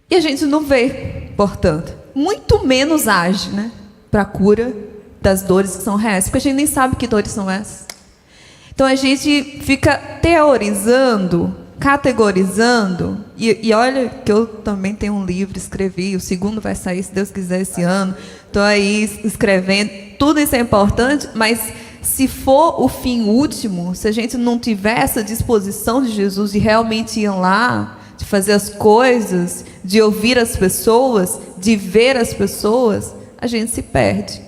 E a gente não vê, portanto, muito menos age, né, para a cura das dores que são reais, porque a gente nem sabe que dores são essas. Então a gente fica teorizando, categorizando, e olha que eu também tenho um livro, escrevi, o segundo vai sair, se Deus quiser, esse ano. Estou aí escrevendo, tudo isso é importante, mas se for o fim último, se a gente não tiver essa disposição de Jesus de realmente ir lá, de fazer as coisas, de ouvir as pessoas, de ver as pessoas, a gente se perde.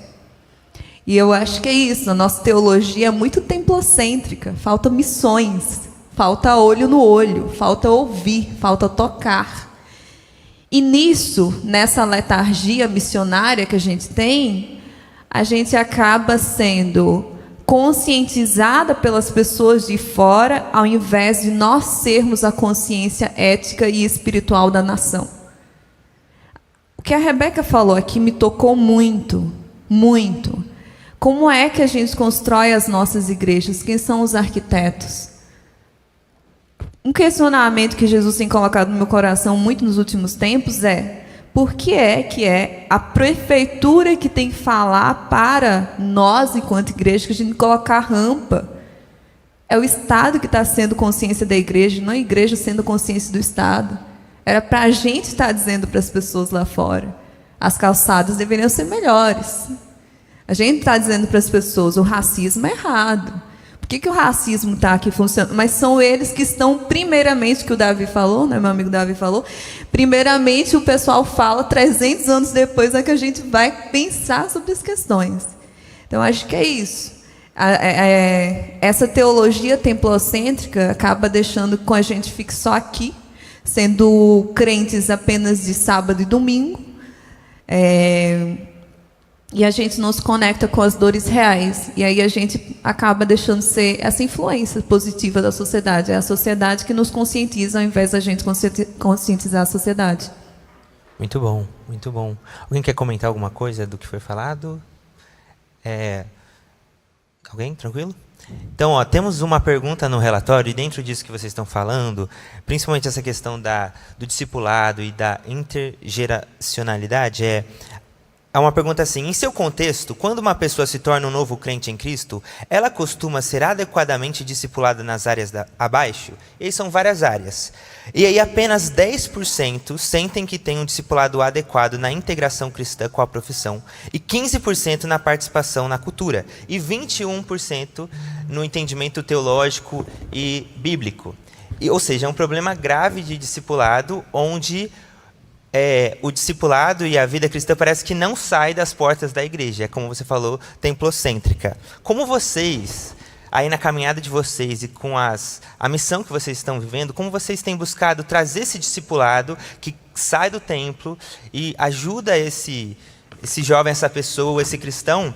E eu acho que é isso, a nossa teologia é muito templocêntrica, falta missões, falta olho no olho, falta ouvir, falta tocar. E nisso, nessa letargia missionária que a gente acaba sendo conscientizada pelas pessoas de fora, ao invés de nós sermos a consciência ética e espiritual da nação. O que a Rebeca falou aqui me tocou muito, muito. Como é que a gente constrói as nossas igrejas? Quem são os arquitetos? Um questionamento que Jesus tem colocado no meu coração muito nos últimos tempos é: por que é a prefeitura que tem que falar para nós, enquanto igreja, que a gente colocar rampa? É o Estado que está sendo consciência da igreja, não a igreja sendo consciência do Estado. Era para a gente estar dizendo para as pessoas lá fora: as calçadas deveriam ser melhores. A gente está dizendo para as pessoas: o racismo é errado. que o racismo está aqui funcionando? Mas são eles que estão, primeiramente, que o Davi falou, né, meu amigo Davi falou, primeiramente o pessoal fala, 300 anos depois é que a gente vai pensar sobre as questões. Então, acho que é isso. Essa teologia templocêntrica acaba deixando com a gente fique só aqui, sendo crentes apenas de sábado e domingo, e a gente não se conecta com as dores reais. E aí a gente acaba deixando de ser essa influência positiva da sociedade. É a sociedade que nos conscientiza, ao invés da gente conscientizar a sociedade. Muito bom, muito bom. Alguém quer comentar alguma coisa do que foi falado? Alguém? Tranquilo? Então, temos uma pergunta no relatório, e dentro disso que vocês estão falando, principalmente essa questão do discipulado e da intergeracionalidade, é uma pergunta assim: em seu contexto, quando uma pessoa se torna um novo crente em Cristo, ela costuma ser adequadamente discipulada nas áreas abaixo? E aí são várias áreas. E aí apenas 10% sentem que tem um discipulado adequado na integração cristã com a profissão, e 15% na participação na cultura, e 21% no entendimento teológico e bíblico. Ou seja, é um problema grave de discipulado, onde o discipulado e a vida cristã parece que não sai das portas da igreja. É como você falou, templocêntrica. Como vocês, aí na caminhada de vocês e com a missão que vocês estão vivendo, como vocês têm buscado trazer esse discipulado que sai do templo e ajuda esse jovem, essa pessoa, esse cristão,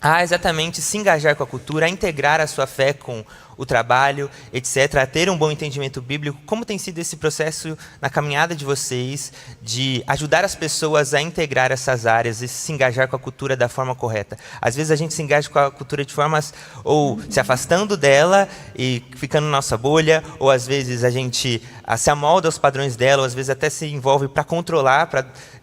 a exatamente se engajar com a cultura, a integrar a sua fé com o trabalho, etc., a ter um bom entendimento bíblico? Como tem sido esse processo na caminhada de vocês, de ajudar as pessoas a integrar essas áreas e se engajar com a cultura da forma correta? Às vezes a gente se engaja com a cultura de formas, ou se afastando dela e ficando na nossa bolha, ou às vezes a gente se amolda aos padrões dela, ou às vezes até se envolve para controlar,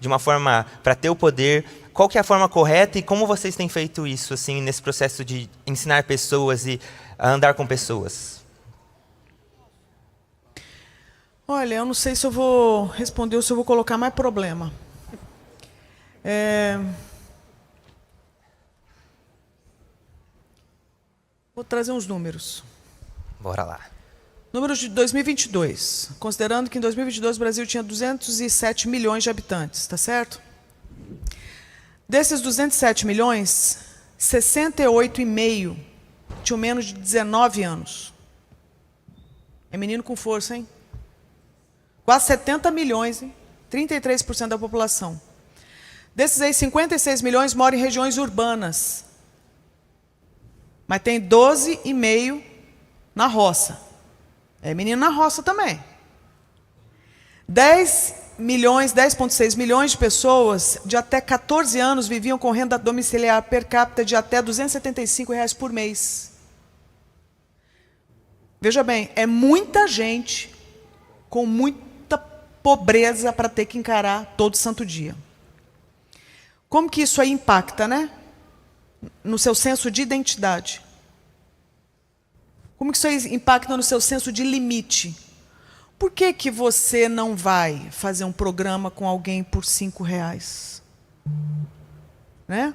de uma forma para ter o poder. Qual que é a forma correta e como vocês têm feito isso, assim, nesse processo de ensinar pessoas e andar com pessoas? Olha, eu não sei se eu vou responder ou se eu vou colocar mais problema. Vou trazer uns números. Bora lá. Números de 2022. Considerando que em 2022 o Brasil tinha 207 milhões de habitantes, tá certo? Desses 207 milhões, 68,5 tinham menos de 19 anos. É menino com força, hein? Quase 70 milhões, hein? 33% da população. Desses aí, 56 milhões moram em regiões urbanas. Mas tem 12,5 na roça. É menino na roça também. 10,6 milhões de pessoas de até 14 anos viviam com renda domiciliar per capita de até R$ 275 por mês. Veja bem, é muita gente com muita pobreza para ter que encarar todo santo dia. Como que isso aí impacta, né? No seu senso de identidade. Como que isso aí impacta no seu senso de limite? Por que você não vai fazer um programa com alguém por R$5? Né?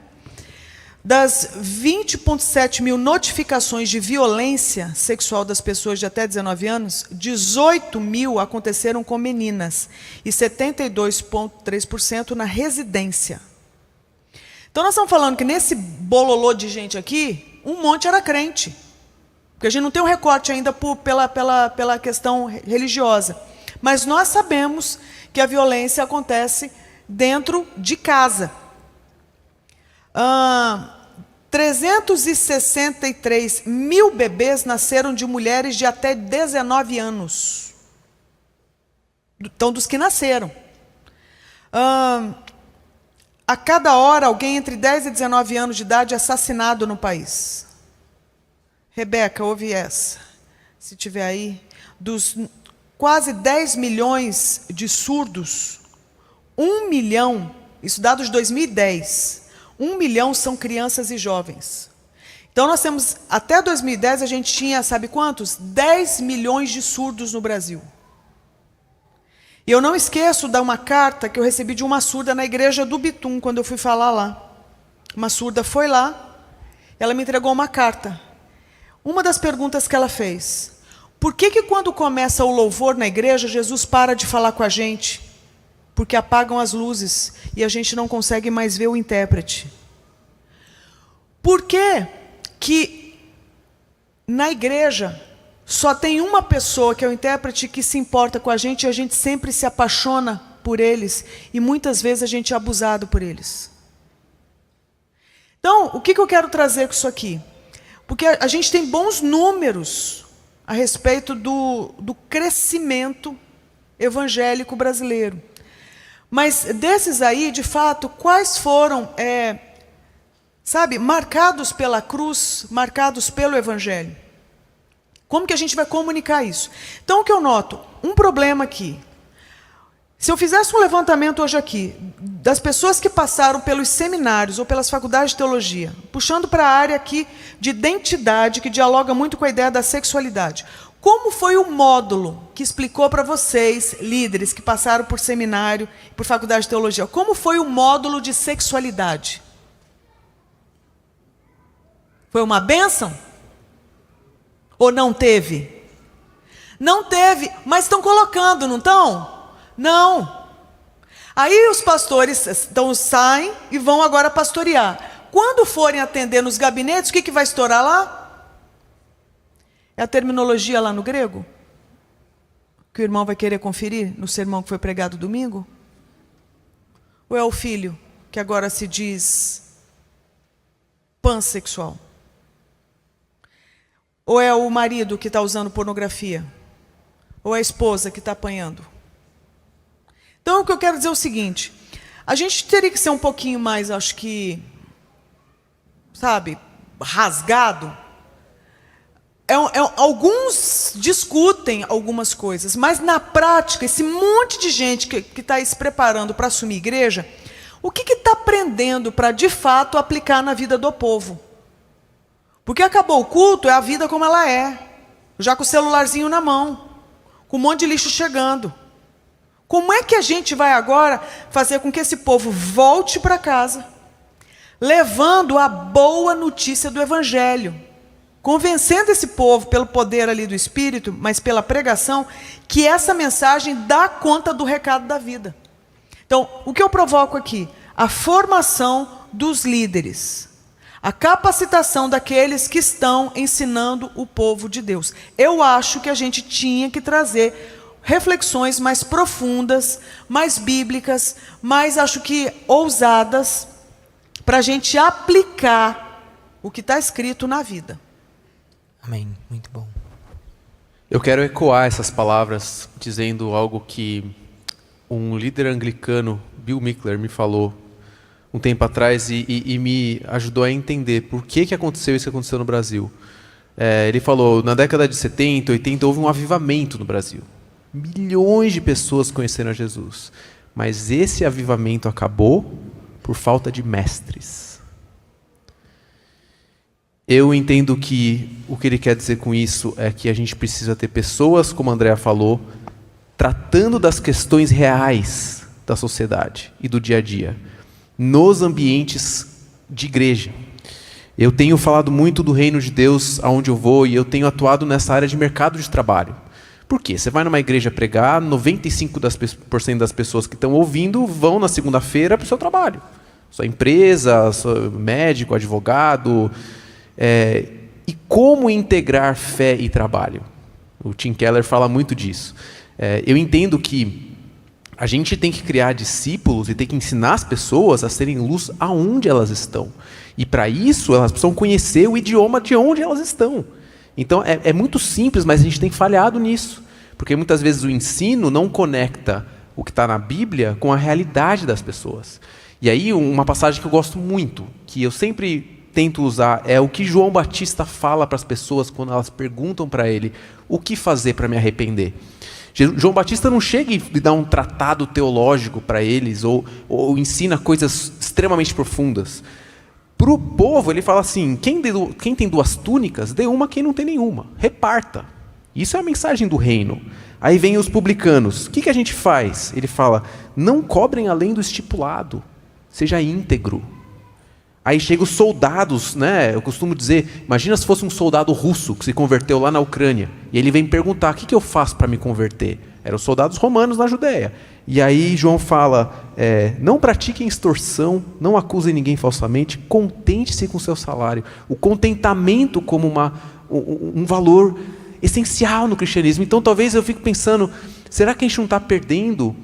Das 20,7 mil notificações de violência sexual das pessoas de até 19 anos, 18 mil aconteceram com meninas e 72,3% na residência. Então, nós estamos falando que nesse bololô de gente aqui, um monte era crente. Porque a gente não tem um recorte ainda pela questão religiosa. Mas nós sabemos que a violência acontece dentro de casa. 363 mil bebês nasceram de mulheres de até 19 anos. Então, dos que nasceram. A cada hora, alguém entre 10 e 19 anos de idade é assassinado no país. Rebeca, ouve essa, se tiver aí. Dos quase 10 milhões de surdos, 1 milhão, isso dados de 2010, 1 milhão são crianças e jovens. Então, nós temos, até 2010, a gente tinha, sabe quantos? 10 milhões de surdos no Brasil. E eu não esqueço de uma carta que eu recebi de uma surda na igreja do Bitum, quando eu fui falar lá. Uma surda foi lá, ela me entregou uma carta. Uma das perguntas que ela fez: por que quando começa o louvor na igreja, Jesus para de falar com a gente? Porque apagam as luzes e a gente não consegue mais ver o intérprete. Por que na igreja só tem uma pessoa, que é o intérprete, que se importa com a gente, e a gente sempre se apaixona por eles, e muitas vezes a gente é abusado por eles? Então, o que eu quero trazer com isso aqui? Porque a gente tem bons números a respeito do crescimento evangélico brasileiro. Mas desses aí, de fato, quais foram, marcados pela cruz, marcados pelo evangelho? Como que a gente vai comunicar isso? Então, o que eu noto? Um problema aqui. Se eu fizesse um levantamento hoje aqui, das pessoas que passaram pelos seminários ou pelas faculdades de teologia, puxando para a área aqui de identidade, que dialoga muito com a ideia da sexualidade, como foi o módulo que explicou para vocês, líderes que passaram por seminário, por faculdade de teologia, como foi o módulo de sexualidade? Foi uma bênção? Ou não teve? Não teve, mas estão colocando, não estão? Não. Aí os pastores saem e vão agora pastorear. Quando forem atender nos gabinetes, o que vai estourar lá? É a terminologia lá no grego? Que o irmão vai querer conferir no sermão que foi pregado domingo? Ou é o filho, que agora se diz pansexual? Ou é o marido que está usando pornografia? Ou é a esposa que está apanhando? Então, o que eu quero dizer é o seguinte: a gente teria que ser um pouquinho mais, acho que, rasgado. Alguns discutem algumas coisas, mas na prática, esse monte de gente que está se preparando para assumir igreja, o que está aprendendo para, de fato, aplicar na vida do povo? Porque acabou o culto, é a vida como ela é, já com o celularzinho na mão, com um monte de lixo chegando. Como é que a gente vai agora fazer com que esse povo volte para casa, levando a boa notícia do evangelho, convencendo esse povo pelo poder ali do Espírito, mas pela pregação, que essa mensagem dá conta do recado da vida? Então, o que eu provoco aqui? A formação dos líderes, a capacitação daqueles que estão ensinando o povo de Deus. Eu acho que a gente tinha que trazer reflexões mais profundas, mais bíblicas, mais, acho que, ousadas, para a gente aplicar o que está escrito na vida. Amém. Muito bom. Eu quero ecoar essas palavras dizendo algo que um líder anglicano, Bill Mickler, me falou um tempo atrás e me ajudou a entender por que aconteceu isso que aconteceu no Brasil. Ele falou, na década de 70, 80, houve um avivamento no Brasil. Milhões de pessoas conheceram a Jesus. Mas esse avivamento acabou por falta de mestres. Eu entendo que o que ele quer dizer com isso é que a gente precisa ter pessoas, como a Andrea falou, tratando das questões reais da sociedade e do dia a dia, nos ambientes de igreja. Eu tenho falado muito do reino de Deus aonde eu vou e eu tenho atuado nessa área de mercado de trabalho. Por quê? Você vai numa igreja pregar, 95% das pessoas que estão ouvindo vão na segunda-feira para o seu trabalho. Sua empresa, seu médico, advogado. E como integrar fé e trabalho? O Tim Keller fala muito disso. Eu entendo que a gente tem que criar discípulos e tem que ensinar as pessoas a serem luz aonde elas estão. E para isso, elas precisam conhecer o idioma de onde elas estão. Então, é muito simples, mas a gente tem falhado nisso. Porque muitas vezes o ensino não conecta o que está na Bíblia com a realidade das pessoas. E aí, uma passagem que eu gosto muito, que eu sempre tento usar, é o que João Batista fala para as pessoas quando elas perguntam para ele o que fazer para me arrepender. João Batista não chega e dá um tratado teológico para eles ou ensina coisas extremamente profundas. Para o povo, ele fala assim, quem tem 2 túnicas, dê uma, quem não tem nenhuma. Reparta. Isso é a mensagem do reino. Aí vem os publicanos. O que a gente faz? Ele fala, não cobrem além do estipulado. Seja íntegro. Aí chegam os soldados, né? Eu costumo dizer, imagina se fosse um soldado russo que se converteu lá na Ucrânia. E ele vem perguntar, o que eu faço para me converter? Eram os soldados romanos na Judéia. E aí João fala, não pratiquem extorsão, não acusem ninguém falsamente, contente-se com o seu salário. O contentamento como um valor essencial no cristianismo. Então talvez eu fique pensando, será que a gente não está perdendo,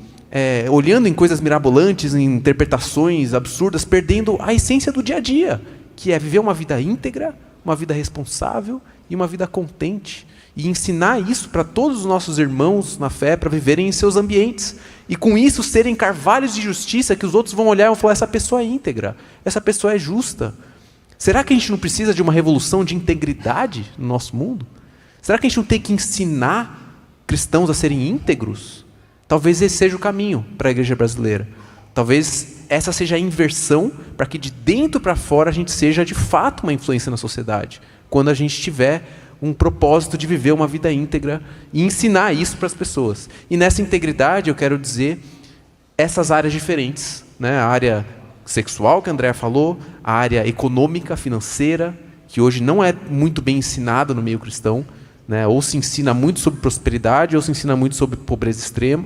olhando em coisas mirabolantes, em interpretações absurdas, perdendo a essência do dia a dia, que é viver uma vida íntegra, uma vida responsável e uma vida contente. E ensinar isso para todos os nossos irmãos na fé, para viverem em seus ambientes. E com isso serem carvalhos de justiça que os outros vão olhar e vão falar, essa pessoa é íntegra, essa pessoa é justa. Será que a gente não precisa de uma revolução de integridade no nosso mundo? Será que a gente não tem que ensinar cristãos a serem íntegros? Talvez esse seja o caminho para a igreja brasileira. Talvez essa seja a inversão para que de dentro para fora a gente seja de fato uma influência na sociedade. Quando a gente tiver um propósito de viver uma vida íntegra e ensinar isso para as pessoas. E nessa integridade eu quero dizer essas áreas diferentes, né? A área sexual que a Andrea falou, a área econômica, financeira, que hoje não é muito bem ensinada no meio cristão, né? Ou se ensina muito sobre prosperidade, ou se ensina muito sobre pobreza extrema.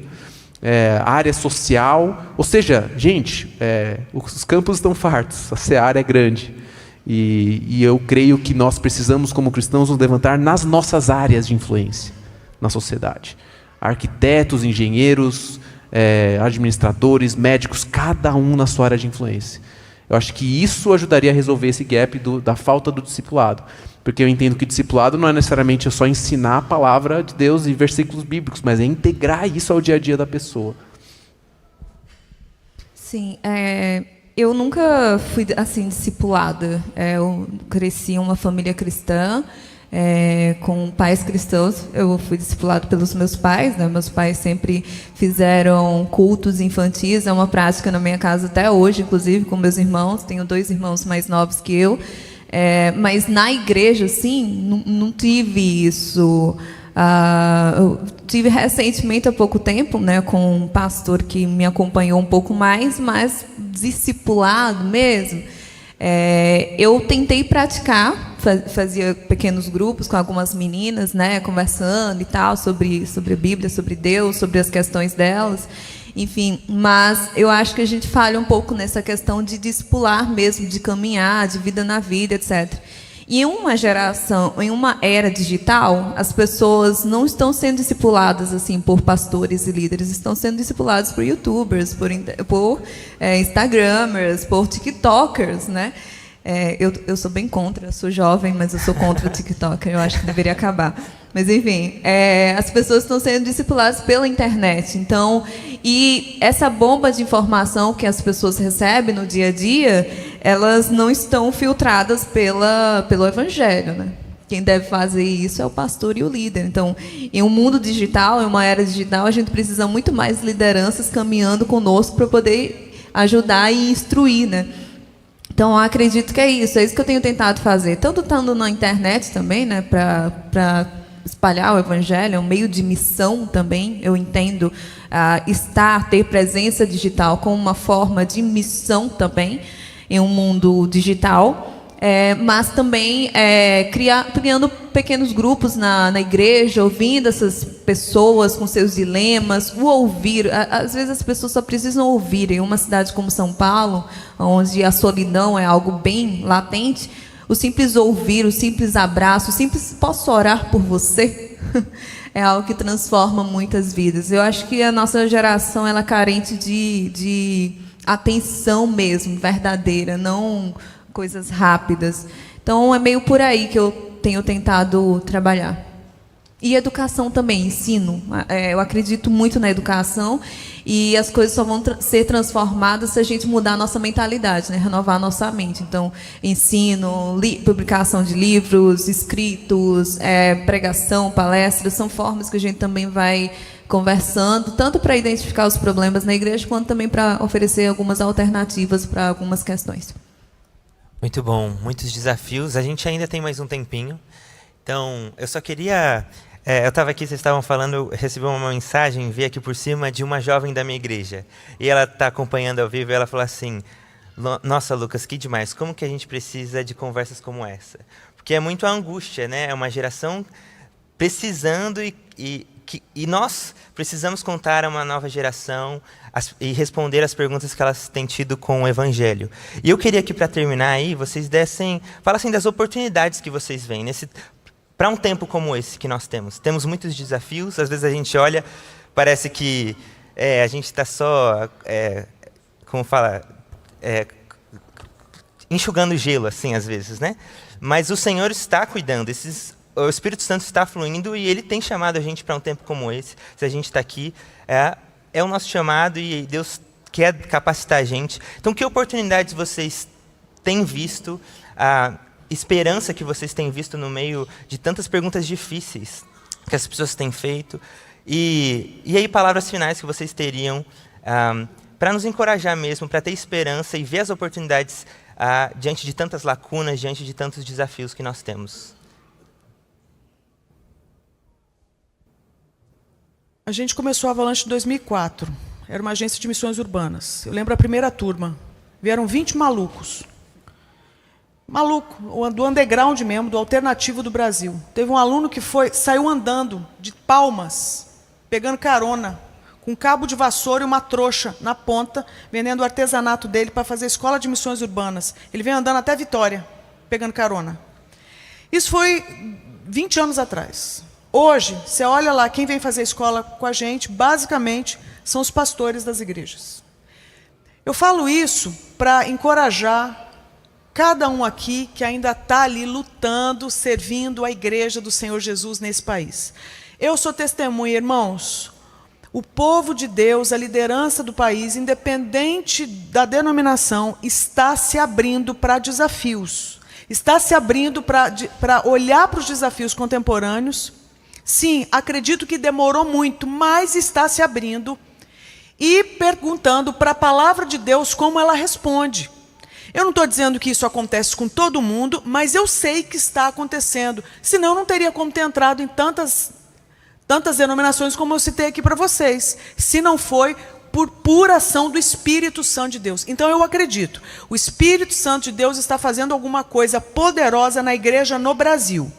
A área social, ou seja, gente, os campos estão fartos, a seara é grande. E eu creio que nós precisamos, como cristãos, nos levantar nas nossas áreas de influência na sociedade. Arquitetos, engenheiros, administradores, médicos, cada um na sua área de influência. Eu acho que isso ajudaria a resolver esse gap da falta do discipulado. Porque eu entendo que discipulado não é necessariamente só ensinar a palavra de Deus e versículos bíblicos, mas é integrar isso ao dia a dia da pessoa. Sim, eu nunca fui assim discipulada. Eu cresci em uma família cristã, com pais cristãos. Eu fui discipulada pelos meus pais, né? Meus pais sempre fizeram cultos infantis. É uma prática na minha casa até hoje, inclusive com meus irmãos. Tenho 2 irmãos mais novos que eu. Mas na igreja, sim, não tive isso. Eu tive recentemente, há pouco tempo, né, com um pastor que me acompanhou um pouco mais, mas discipulado mesmo. Eu tentei praticar, fazia pequenos grupos com algumas meninas, né, conversando e tal, sobre a Bíblia, sobre Deus, sobre as questões delas. Enfim, mas eu acho que a gente falha um pouco nessa questão de discipular mesmo, de caminhar, de vida na vida, etc. E em uma geração, em uma era digital, as pessoas não estão sendo discipuladas assim por pastores e líderes, estão sendo discipuladas por YouTubers, por Instagramers, por TikTokers, né? Eu sou bem contra, eu sou jovem, mas eu sou contra o TikTok, eu acho que deveria acabar. Mas, enfim, as pessoas estão sendo discipuladas pela internet. Então, e essa bomba de informação que as pessoas recebem no dia a dia, elas não estão filtradas pelo Evangelho, né? Quem deve fazer isso é o pastor e o líder. Então, em um mundo digital, em uma era digital, a gente precisa muito mais lideranças caminhando conosco para poder ajudar e instruir, né? Então, eu acredito que é isso que eu tenho tentado fazer. Tanto estando na internet também, né, para espalhar o Evangelho, é um meio de missão também. Eu entendo ter presença digital como uma forma de missão também em um mundo digital. Mas também criando pequenos grupos na igreja, ouvindo essas pessoas com seus dilemas, o ouvir. Às vezes as pessoas só precisam ouvir. Em uma cidade como São Paulo, onde a solidão é algo bem latente, o simples ouvir, o simples abraço, o simples posso orar por você, é algo que transforma muitas vidas. Eu acho que a nossa geração ela é carente de atenção mesmo, verdadeira, não coisas rápidas. Então, é meio por aí que eu tenho tentado trabalhar. E educação também, ensino. Eu acredito muito na educação e as coisas só vão ser transformadas se a gente mudar a nossa mentalidade, né? Renovar a nossa mente. Então, ensino, publicação de livros, escritos, pregação, palestras, são formas que a gente também vai conversando, tanto para identificar os problemas na igreja, quanto também para oferecer algumas alternativas para algumas questões. Muito bom, muitos desafios. A gente ainda tem mais um tempinho. Então, eu só queria... eu estava aqui, vocês estavam falando, eu recebi uma mensagem, vi aqui por cima, de uma jovem da minha igreja. E ela está acompanhando ao vivo e ela falou assim, Nossa, Lucas, que demais. Como que a gente precisa de conversas como essa? Porque é muito a angústia, né? É uma geração precisando e nós precisamos contar a uma nova geração e responder as perguntas que elas têm tido com o Evangelho. E eu queria que, para terminar aí, vocês falassem das oportunidades que vocês veem para um tempo como esse que nós temos. Temos muitos desafios, às vezes a gente olha, parece que a gente está só, como fala, enxugando gelo, assim, às vezes, né? Mas o Senhor está cuidando, o Espírito Santo está fluindo e Ele tem chamado a gente para um tempo como esse. Se a gente está aqui, é o nosso chamado e Deus quer capacitar a gente. Então, que oportunidades vocês têm visto, a esperança que vocês têm visto no meio de tantas perguntas difíceis que as pessoas têm feito? E aí, palavras finais que vocês teriam para nos encorajar mesmo, para ter esperança e ver as oportunidades diante de tantas lacunas, diante de tantos desafios que nós temos. A gente começou a Avalanche em 2004. Era uma agência de missões urbanas. Eu lembro a primeira turma. Vieram 20 malucos. Maluco, do underground mesmo, do alternativo do Brasil. Teve um aluno que saiu andando de Palmas, pegando carona, com um cabo de vassoura e uma trouxa na ponta, vendendo o artesanato dele para fazer escola de missões urbanas. Ele veio andando até Vitória, pegando carona. Isso foi 20 anos atrás. Hoje, você olha lá, quem vem fazer escola com a gente, basicamente, são os pastores das igrejas. Eu falo isso para encorajar cada um aqui que ainda está ali lutando, servindo a igreja do Senhor Jesus nesse país. Eu sou testemunha, irmãos. O povo de Deus, a liderança do país, independente da denominação, está se abrindo para desafios. Está se abrindo para olhar para os desafios contemporâneos. Sim, acredito que demorou muito, mas está se abrindo e perguntando para a palavra de Deus como ela responde. Eu não estou dizendo que isso acontece com todo mundo, mas eu sei que está acontecendo. Senão, eu não teria como ter entrado em tantas denominações como eu citei aqui para vocês, se não foi por pura ação do Espírito Santo de Deus. Então, eu acredito, o Espírito Santo de Deus está fazendo alguma coisa poderosa na igreja no Brasil.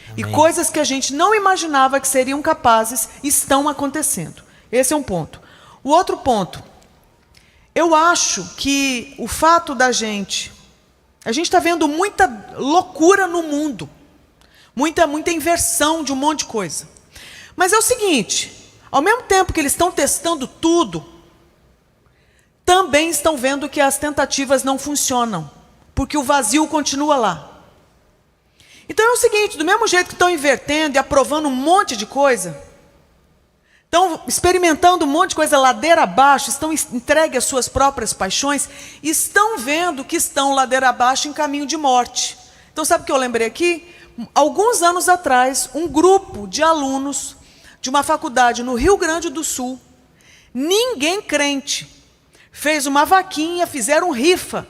Amém. E coisas que a gente não imaginava que seriam capazes estão acontecendo. Esse é um ponto. O outro ponto, eu acho que o fato da gente... A gente está vendo muita loucura no mundo, muita inversão de um monte de coisa. Mas é o seguinte, ao mesmo tempo que eles estão testando tudo, também estão vendo que as tentativas não funcionam, porque o vazio continua lá. Então é o seguinte, do mesmo jeito que estão invertendo e aprovando um monte de coisa, estão experimentando um monte de coisa ladeira abaixo, estão entregues às suas próprias paixões, estão vendo que estão ladeira abaixo em caminho de morte. Então sabe o que eu lembrei aqui? Alguns anos atrás, um grupo de alunos de uma faculdade no Rio Grande do Sul, ninguém crente, fez uma vaquinha, fizeram rifa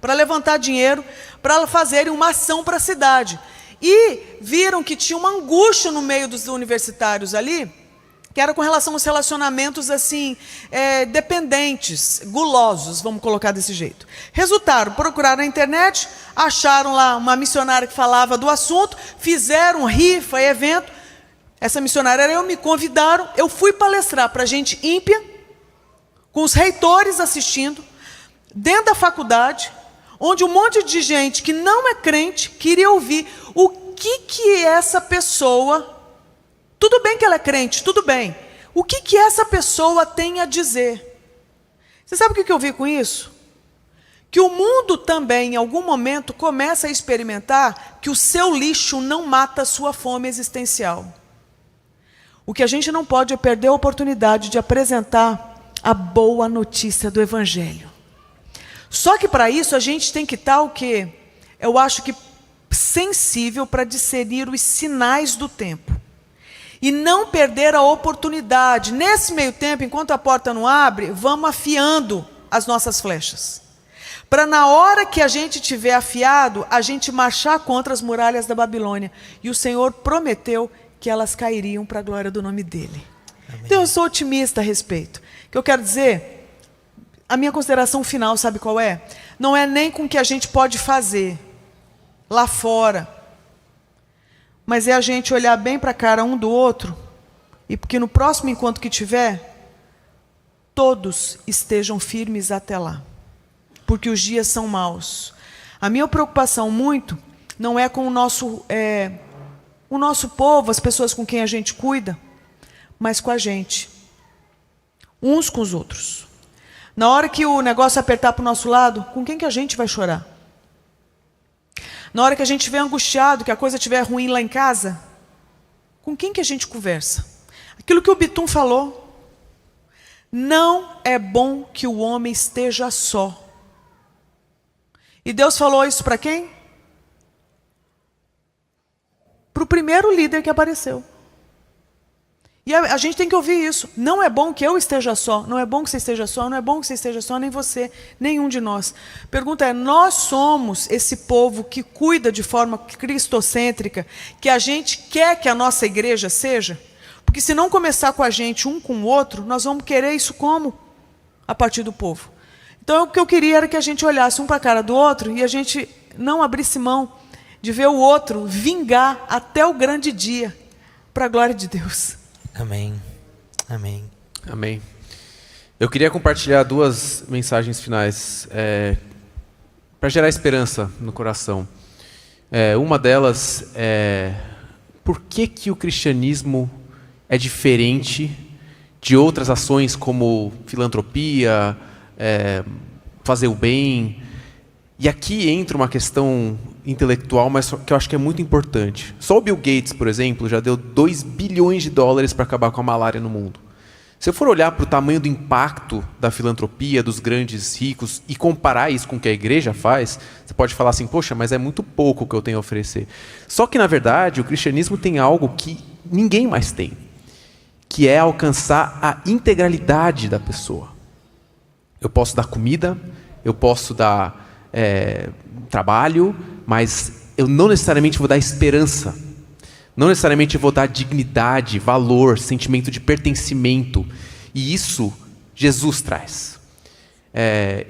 para levantar dinheiro, para fazerem uma ação para a cidade. E viram que tinha uma angústia no meio dos universitários ali, que era com relação aos relacionamentos assim, dependentes, gulosos, vamos colocar desse jeito. Resultaram, procuraram na internet, acharam lá uma missionária que falava do assunto, fizeram rifa, evento. Essa missionária me convidaram, eu fui palestrar para gente ímpia, com os reitores assistindo, dentro da faculdade, onde um monte de gente que não é crente queria ouvir o que essa pessoa, tudo bem que ela é crente, tudo bem, o que essa pessoa tem a dizer. Você sabe o que eu vi com isso? Que o mundo também, em algum momento, começa a experimentar que o seu lixo não mata a sua fome existencial. O que a gente não pode é perder a oportunidade de apresentar a boa notícia do Evangelho. Só que para isso a gente tem que estar o quê? Eu acho que sensível para discernir os sinais do tempo. E não perder a oportunidade. Nesse meio tempo, enquanto a porta não abre, vamos afiando as nossas flechas. Para na hora que a gente tiver afiado, a gente marchar contra as muralhas da Babilônia. E o Senhor prometeu que elas cairiam para a glória do nome dele. Amém. Então eu sou otimista a respeito. O que eu quero dizer, a minha consideração final, sabe qual é? Não é nem com o que a gente pode fazer lá fora, mas é a gente olhar bem para a cara um do outro e que no próximo encontro que tiver, todos estejam firmes até lá, porque os dias são maus. A minha preocupação muito não é com o nosso povo, as pessoas com quem a gente cuida, mas com a gente, uns com os outros. Na hora que o negócio apertar para o nosso lado, com quem que a gente vai chorar? Na hora que a gente estiver angustiado, que a coisa estiver ruim lá em casa, com quem que a gente conversa? Aquilo que o Bitum falou, não é bom que o homem esteja só. E Deus falou isso para quem? Para o primeiro líder que apareceu. E a gente tem que ouvir isso. Não é bom que eu esteja só, não é bom que você esteja só, não é bom que você esteja só, nem você, nenhum de nós. Pergunta é, nós somos esse povo que cuida de forma cristocêntrica, que a gente quer que a nossa igreja seja? Porque se não começar com a gente, um com o outro, nós vamos querer isso como? A partir do povo. Então o que eu queria era que a gente olhasse um para a cara do outro e a gente não abrisse mão de ver o outro vingar até o grande dia, para a glória de Deus. Amém. Amém. Amém. Eu queria compartilhar 2 mensagens finais para gerar esperança no coração. Uma delas é por que o cristianismo é diferente de outras ações como filantropia, fazer o bem. E aqui entra uma questão intelectual, mas que eu acho que é muito importante. Só o Bill Gates, por exemplo, já deu $2 bilhões para acabar com a malária no mundo. Se eu for olhar para o tamanho do impacto da filantropia, dos grandes ricos, e comparar isso com o que a igreja faz, você pode falar assim, poxa, mas é muito pouco o que eu tenho a oferecer. Só que, na verdade, o cristianismo tem algo que ninguém mais tem, que é alcançar a integralidade da pessoa. Eu posso dar comida, eu posso dar trabalho, mas eu não necessariamente vou dar esperança, não necessariamente vou dar dignidade, valor, sentimento de pertencimento, e isso Jesus traz.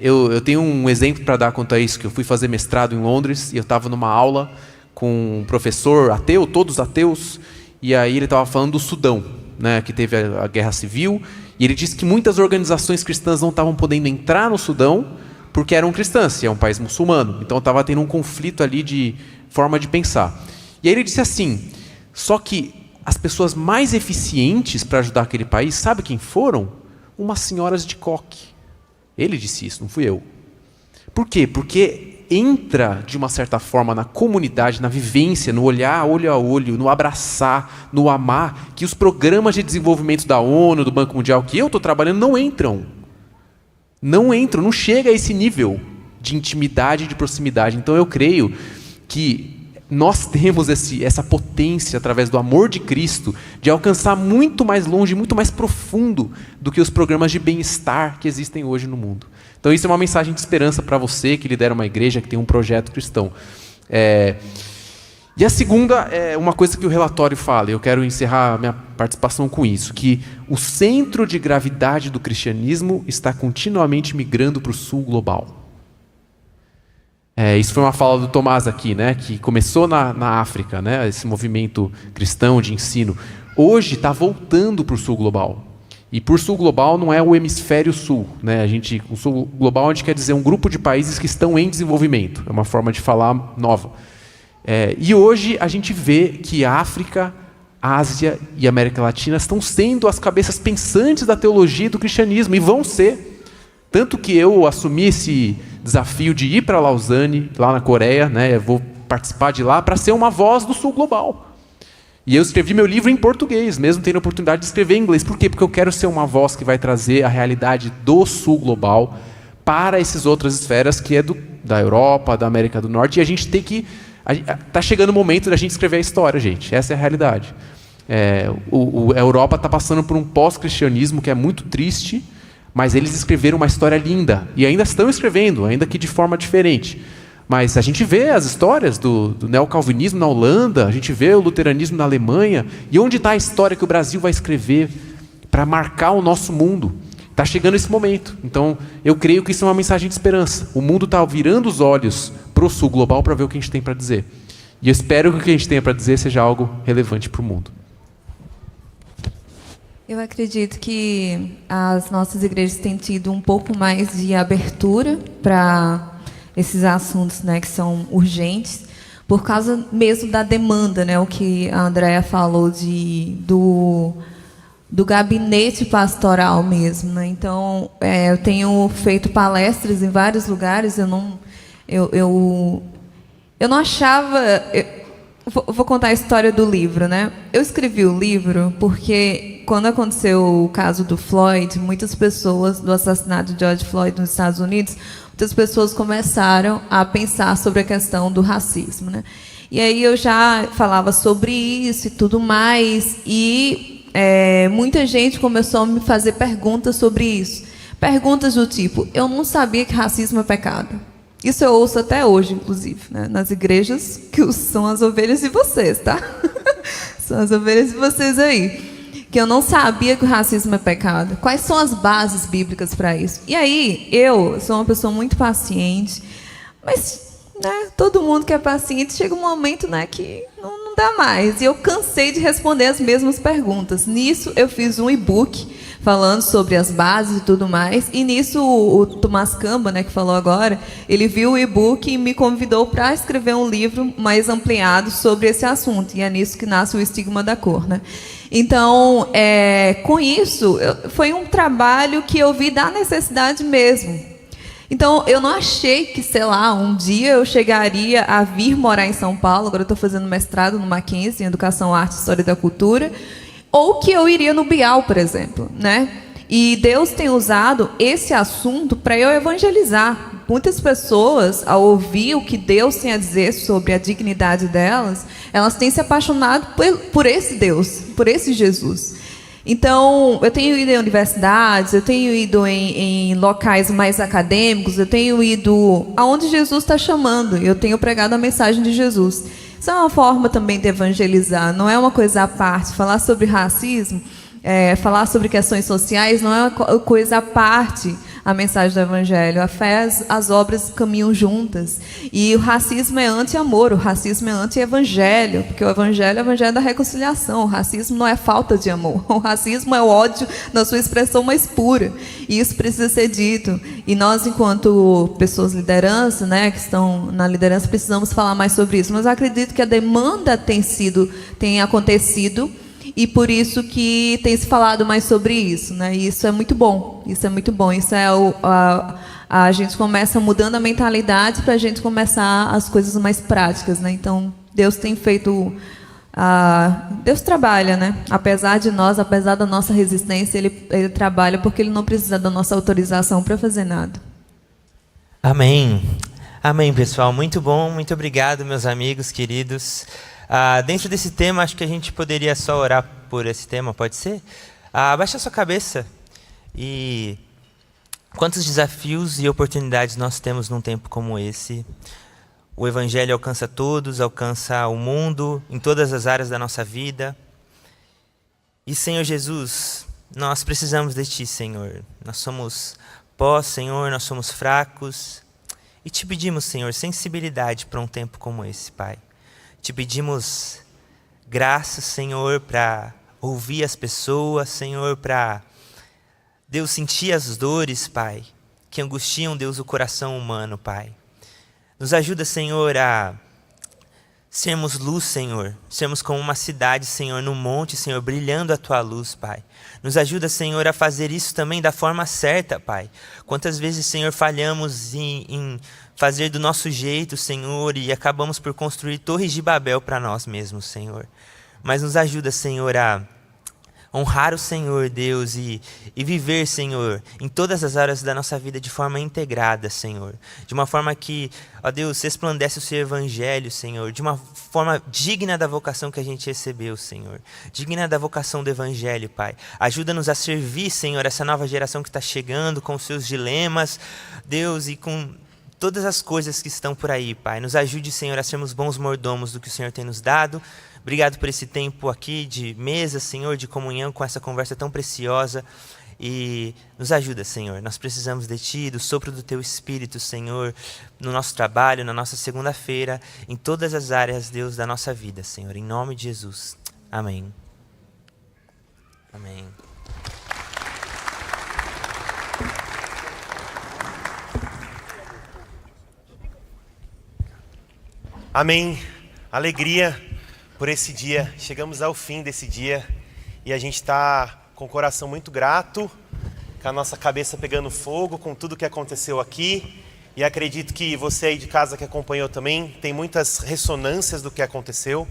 Eu tenho um exemplo para dar quanto a isso, que eu fui fazer mestrado em Londres, e eu estava numa aula com um professor ateu, todos ateus, e aí ele estava falando do Sudão, né, que teve a guerra civil, e ele disse que muitas organizações cristãs não estavam podendo entrar no Sudão, porque eram cristãs, e é um país muçulmano. Então estava tendo um conflito ali de forma de pensar. E aí ele disse assim, só que as pessoas mais eficientes para ajudar aquele país, sabe quem foram? Umas senhoras de coque. Ele disse isso, não fui eu. Por quê? Porque entra, de uma certa forma, na comunidade, na vivência, no olhar olho a olho, no abraçar, no amar, que os programas de desenvolvimento da ONU, do Banco Mundial, que eu estou trabalhando, não entram. Não chega a esse nível de intimidade e de proximidade. Então eu creio que nós temos essa potência, através do amor de Cristo, de alcançar muito mais longe, muito mais profundo do que os programas de bem-estar que existem hoje no mundo. Então isso é uma mensagem de esperança para você que lidera uma igreja, que tem um projeto cristão. E a segunda é uma coisa que o relatório fala, e eu quero encerrar a minha participação com isso, que o centro de gravidade do cristianismo está continuamente migrando para o sul global. Isso foi uma fala do Tomás aqui, né, que começou na África, né, esse movimento cristão de ensino. Hoje está voltando para o sul global. E por sul global não é o hemisfério sul. Né, o sul global a gente quer dizer um grupo de países que estão em desenvolvimento. É uma forma de falar nova. E hoje a gente vê que a África, Ásia e América Latina estão sendo as cabeças pensantes da teologia e do cristianismo, e vão ser. Tanto que eu assumi esse desafio de ir para Lausanne, lá na Coreia, né, eu vou participar de lá para ser uma voz do sul global. E eu escrevi meu livro em português, mesmo tendo a oportunidade de escrever em inglês. Por quê? Porque eu quero ser uma voz que vai trazer a realidade do sul global para essas outras esferas, que é da Europa, da América do Norte, e a gente tem que... Está chegando o momento da gente escrever a história, gente. Essa é a realidade. A Europa está passando por um pós-cristianismo que é muito triste, mas eles escreveram uma história linda. E ainda estão escrevendo, ainda que de forma diferente. Mas a gente vê as histórias do neocalvinismo na Holanda, a gente vê o luteranismo na Alemanha. E onde está a história que o Brasil vai escrever para marcar o nosso mundo? está chegando esse momento. Então, eu creio que isso é uma mensagem de esperança. O mundo está virando os olhos para o sul global para ver o que a gente tem para dizer. E eu espero que o que a gente tenha para dizer seja algo relevante para o mundo. Eu acredito que as nossas igrejas têm tido um pouco mais de abertura para esses assuntos, né, que são urgentes, por causa mesmo da demanda, né, o que a Andrea falou do gabinete pastoral mesmo, né? Então, eu tenho feito palestras em vários lugares. Eu não achava. Vou contar a história do livro, né? Eu escrevi o livro porque quando aconteceu o caso do Floyd, muitas pessoas do assassinato de George Floyd nos Estados Unidos, muitas pessoas começaram a pensar sobre a questão do racismo, né? E aí eu já falava sobre isso e tudo mais, e muita gente começou a me fazer perguntas sobre isso. Perguntas do tipo: eu não sabia que racismo é pecado. Isso eu ouço até hoje, inclusive, né, nas igrejas, que são as ovelhas de vocês, tá? São as ovelhas de vocês aí. Que eu não sabia que o racismo é pecado. Quais são as bases bíblicas para isso? E aí, eu sou uma pessoa muito paciente, mas, né, todo mundo que é paciente, chega um momento, né, que não dá mais. E eu cansei de responder as mesmas perguntas. Nisso, eu fiz um e-book falando sobre as bases e tudo mais. E nisso, o Tomás Camba, né, que falou agora, ele viu o e-book e me convidou para escrever um livro mais ampliado sobre esse assunto. E é nisso que nasce o Estigma da Cor, né? Então, com isso, foi um trabalho que eu vi da necessidade mesmo. Então, eu não achei que, sei lá, um dia eu chegaria a vir morar em São Paulo. Agora eu estou fazendo mestrado no Mackenzie, em Educação, Arte e História da Cultura. Ou que eu iria no Bial, por exemplo, né? E Deus tem usado esse assunto para eu evangelizar. Muitas pessoas, ao ouvir o que Deus tem a dizer sobre a dignidade delas, elas têm se apaixonado por esse Deus, por esse Jesus. Então, eu tenho ido em universidades, eu tenho ido em locais mais acadêmicos, eu tenho ido aonde Jesus está chamando, eu tenho pregado a mensagem de Jesus. Isso é uma forma também de evangelizar, não é uma coisa à parte. Falar sobre racismo, falar sobre questões sociais, não é uma coisa à parte a mensagem do Evangelho. A fé, as obras caminham juntas. E o racismo é anti-amor, o racismo é anti-evangelho, porque o Evangelho é o Evangelho da reconciliação. O racismo não é falta de amor, o racismo é o ódio na sua expressão mais pura. E isso precisa ser dito. E nós, enquanto pessoas de liderança, né, que estão na liderança, precisamos falar mais sobre isso. Mas eu acredito que a demanda tem acontecido, e por isso que tem se falado mais sobre isso, né? E isso é muito bom. Isso é muito bom. Isso é a gente começa mudando a mentalidade para a gente começar as coisas mais práticas, né? Então, Deus tem feito... Deus trabalha, né? Apesar de nós, apesar da nossa resistência, ele trabalha, porque Ele não precisa da nossa autorização para fazer nada. Amém. Amém, pessoal. Muito bom. Muito obrigado, meus amigos queridos. Dentro desse tema, acho que a gente poderia só orar por esse tema, pode ser? Abaixa a sua cabeça. E quantos desafios e oportunidades nós temos num tempo como esse. O Evangelho alcança todos, alcança o mundo, em todas as áreas da nossa vida. E, Senhor Jesus, nós precisamos de Ti, Senhor. Nós somos pó, Senhor, nós somos fracos. E Te pedimos, Senhor, sensibilidade para um tempo como esse, Pai. Te pedimos graça, Senhor, para ouvir as pessoas, Senhor, para, Deus, sentir as dores, Pai, que angustiam, Deus, o coração humano, Pai. Nos ajuda, Senhor, a sermos luz, Senhor, sermos como uma cidade, Senhor, no monte, Senhor, brilhando a Tua luz, Pai. Nos ajuda, Senhor, a fazer isso também da forma certa, Pai. Quantas vezes, Senhor, falhamos em fazer do nosso jeito, Senhor, e acabamos por construir torres de Babel para nós mesmos, Senhor. Mas nos ajuda, Senhor, a honrar o Senhor, Deus, e viver, Senhor, em todas as áreas da nossa vida de forma integrada, Senhor. De uma forma que, ó Deus, resplandece o Seu Evangelho, Senhor. De uma forma digna da vocação que a gente recebeu, Senhor. Digna da vocação do Evangelho, Pai. Ajuda-nos a servir, Senhor, essa nova geração que está chegando com os seus dilemas, Deus, e com todas as coisas que estão por aí, Pai. Nos ajude, Senhor, a sermos bons mordomos do que o Senhor tem nos dado. Obrigado por esse tempo aqui de mesa, Senhor, de comunhão com essa conversa tão preciosa. e nos ajuda, Senhor. Nós precisamos de Ti, do sopro do Teu Espírito, Senhor, no nosso trabalho, na nossa segunda-feira, em todas as áreas, Deus, da nossa vida, Senhor. Em nome de Jesus. Amém. Amém. Amém. Alegria por esse dia. Chegamos ao fim desse dia e a gente está com o coração muito grato, com a nossa cabeça pegando fogo com tudo que aconteceu aqui. E acredito que você aí de casa que acompanhou também tem muitas ressonâncias do que aconteceu.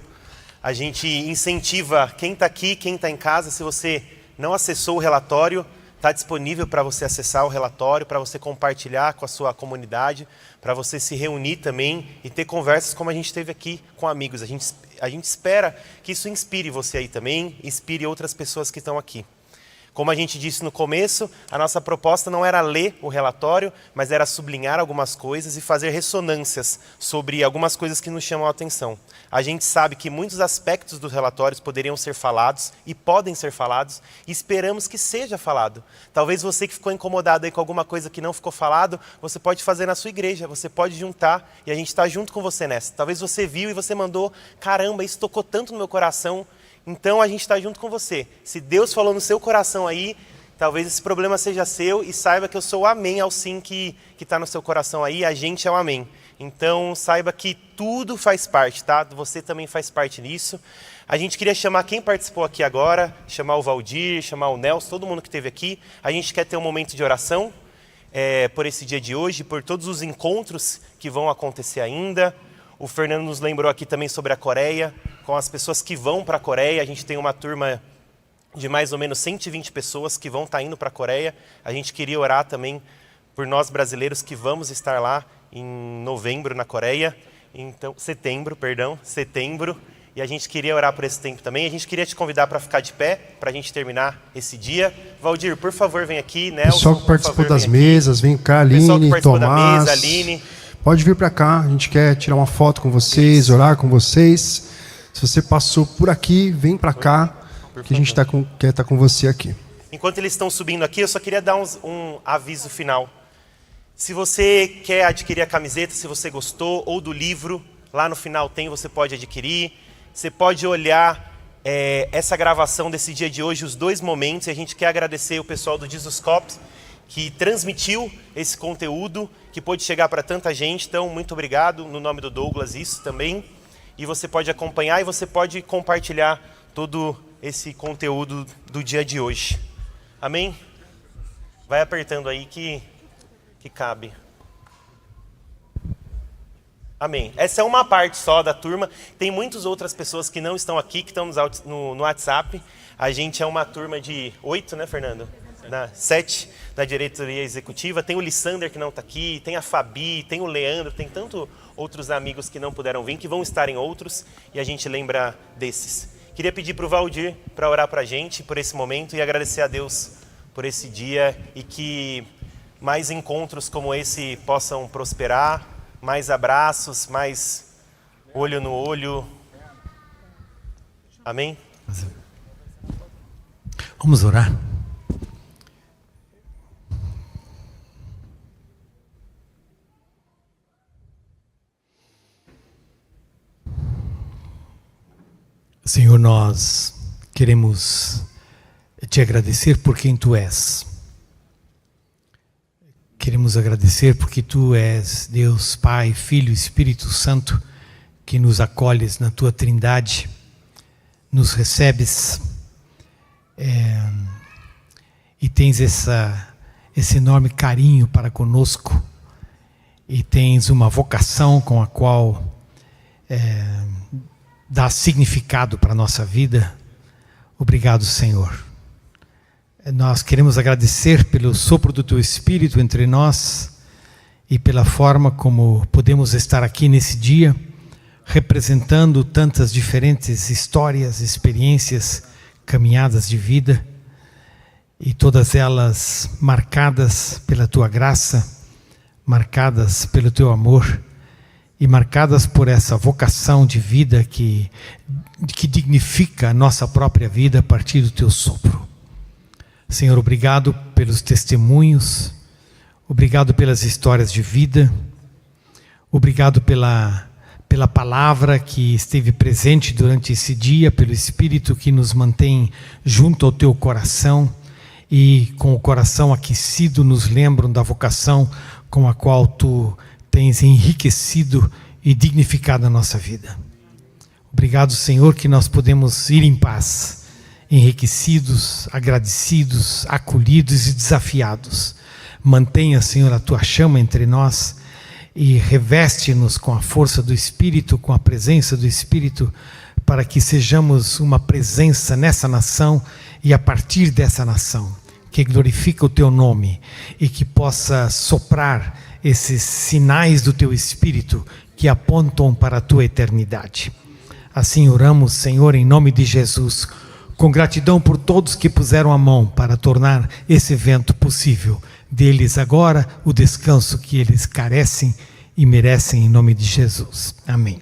A gente incentiva quem está aqui, quem está em casa, se você não acessou o relatório, está disponível para você acessar o relatório, para você compartilhar com a sua comunidade, para você se reunir também e ter conversas como a gente teve aqui com amigos. A gente espera que isso inspire você aí também, inspire outras pessoas que estão aqui. Como a gente disse no começo, a nossa proposta não era ler o relatório, mas era sublinhar algumas coisas e fazer ressonâncias sobre algumas coisas que nos chamam a atenção. A gente sabe que muitos aspectos dos relatórios poderiam ser falados e podem ser falados e esperamos que seja falado. Talvez você que ficou incomodado aí com alguma coisa que não ficou falado, você pode fazer na sua igreja, você pode juntar e a gente está junto com você nessa. Talvez você viu e você mandou, caramba, isso tocou tanto no meu coração. Então a gente está junto com você. Se Deus falou no seu coração aí, talvez esse problema seja seu e saiba que eu sou o amém ao sim que está no seu coração aí, a gente é o amém. Então saiba que tudo faz parte, tá? Você também faz parte nisso. A gente queria chamar quem participou aqui agora, chamar o Valdir, chamar o Nelson, todo mundo que esteve aqui. A gente quer ter um momento de oração por esse dia de hoje, por todos os encontros que vão acontecer ainda. O Fernando nos lembrou aqui também sobre a Coreia, com as pessoas que vão para a Coreia. A gente tem uma turma de mais ou menos 120 pessoas que vão estar indo para a Coreia. A gente queria orar também por nós brasileiros que vamos estar lá em novembro na Coreia. Então, setembro. E a gente queria orar por esse tempo também. A gente queria te convidar para ficar de pé, para a gente terminar esse dia. Valdir, por favor, vem aqui. Nelson, pessoal que participou das mesas, vem cá, Aline, Tomás. Da mesa, Aline. Pode vir para cá, a gente quer tirar uma foto com vocês, orar com vocês. Se você passou por aqui, vem para cá, que a gente quer estar com você aqui. Enquanto eles estão subindo aqui, eu só queria dar um aviso final. Se você quer adquirir a camiseta, se você gostou, ou do livro, lá no final tem, você pode adquirir. Você pode olhar essa gravação desse dia de hoje, os 2 momentos, e a gente quer agradecer o pessoal do Jesuscope, que transmitiu esse conteúdo, que pôde chegar para tanta gente. Então, muito obrigado, no nome do Douglas, isso também. E você pode acompanhar e você pode compartilhar todo esse conteúdo do dia de hoje. Amém? Vai apertando aí que cabe. Amém. Essa é uma parte só da turma. Tem muitas outras pessoas que não estão aqui, que estão no WhatsApp. A gente é uma turma de 8, né, Fernando? 7 da diretoria executiva. Tem o Lissander que não está aqui, tem a Fabi, tem o Leandro, tem tantos outros amigos que não puderam vir, que vão estar em outros, e a gente lembra desses. Queria pedir para o Valdir para orar para a gente por esse momento e agradecer a Deus por esse dia e que mais encontros como esse possam prosperar, mais abraços, mais olho no olho. Amém? Vamos orar. Senhor, nós queremos te agradecer por quem Tu és. Queremos agradecer porque Tu és Deus, Pai, Filho e Espírito Santo, que nos acolhes na Tua Trindade, nos recebes e tens esse enorme carinho para conosco e tens uma vocação com a qual dá significado para a nossa vida. Obrigado, Senhor. Nós queremos agradecer pelo sopro do Teu Espírito entre nós e pela forma como podemos estar aqui nesse dia, representando tantas diferentes histórias, experiências, caminhadas de vida, e todas elas marcadas pela Tua graça, marcadas pelo Teu amor, e marcadas por essa vocação de vida que dignifica a nossa própria vida a partir do Teu sopro. Senhor, obrigado pelos testemunhos, obrigado pelas histórias de vida, obrigado pela palavra que esteve presente durante esse dia, pelo Espírito que nos mantém junto ao teu coração e com o coração aquecido nos lembram da vocação com a qual tu tens enriquecido e dignificado a nossa vida. Obrigado, Senhor, que nós podemos ir em paz, enriquecidos, agradecidos, acolhidos e desafiados. Mantenha, Senhor, a tua chama entre nós e reveste-nos com a força do Espírito, com a presença do Espírito, para que sejamos uma presença nessa nação e a partir dessa nação, que glorifica o teu nome e que possa soprar esses sinais do teu Espírito que apontam para a tua eternidade. Assim oramos, Senhor, em nome de Jesus, com gratidão por todos que puseram a mão para tornar esse evento possível. Deles agora o descanso que eles carecem e merecem em nome de Jesus. Amém.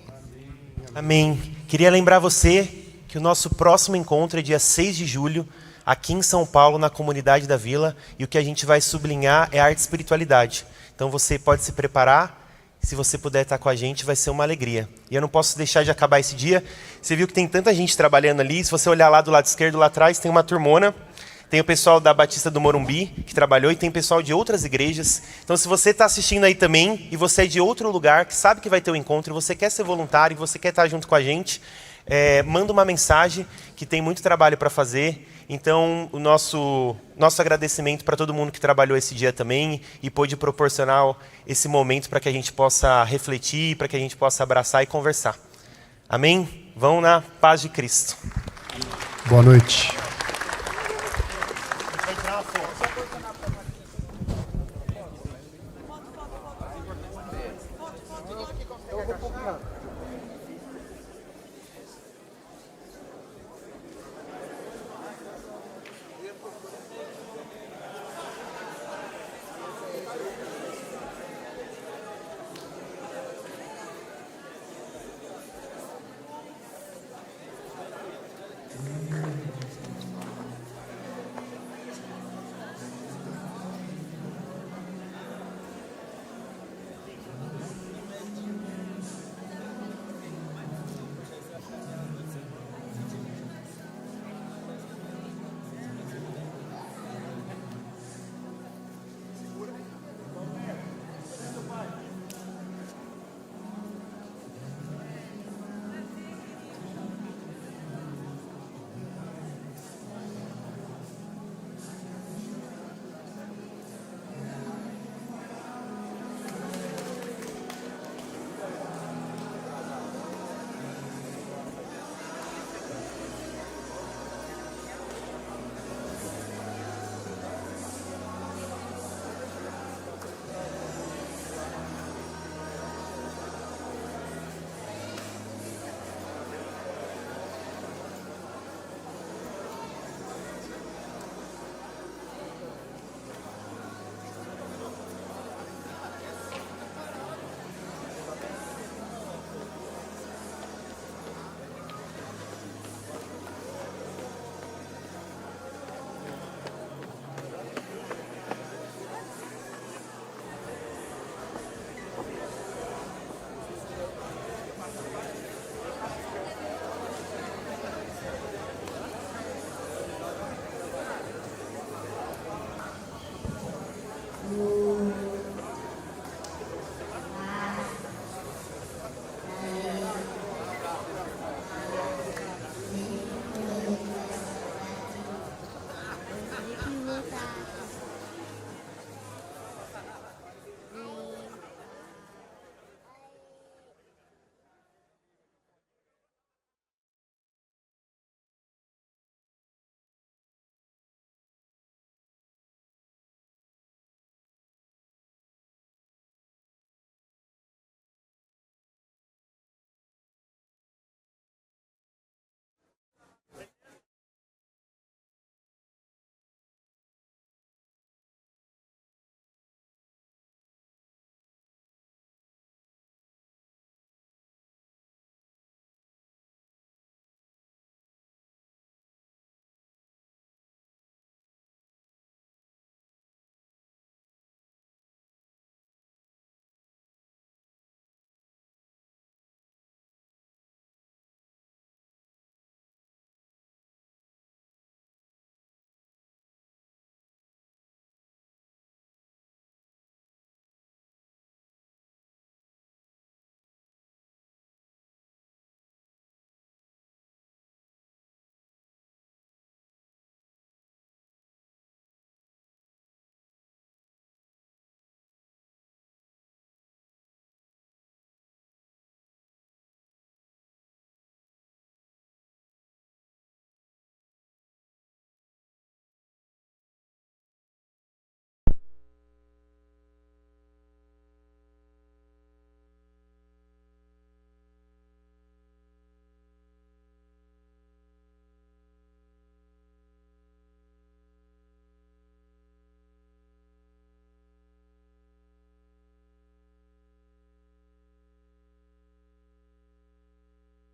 Amém. Queria lembrar você que o nosso próximo encontro é dia 6 de julho, aqui em São Paulo, na comunidade da Vila, e o que a gente vai sublinhar é a arte e espiritualidade. Então você pode se preparar, se você puder estar com a gente, vai ser uma alegria. E eu não posso deixar de acabar esse dia. Você viu que tem tanta gente trabalhando ali, se você olhar lá do lado esquerdo, lá atrás, tem uma turmona, tem o pessoal da Batista do Morumbi, que trabalhou, e tem pessoal de outras igrejas. Então se você está assistindo aí também, e você é de outro lugar, que sabe que vai ter um encontro, e você quer ser voluntário, e você quer estar junto com a gente, manda uma mensagem, que tem muito trabalho para fazer. Então, o nosso agradecimento para todo mundo que trabalhou esse dia também e pôde proporcionar esse momento para que a gente possa refletir, para que a gente possa abraçar e conversar. Amém? Vão na paz de Cristo. Boa noite.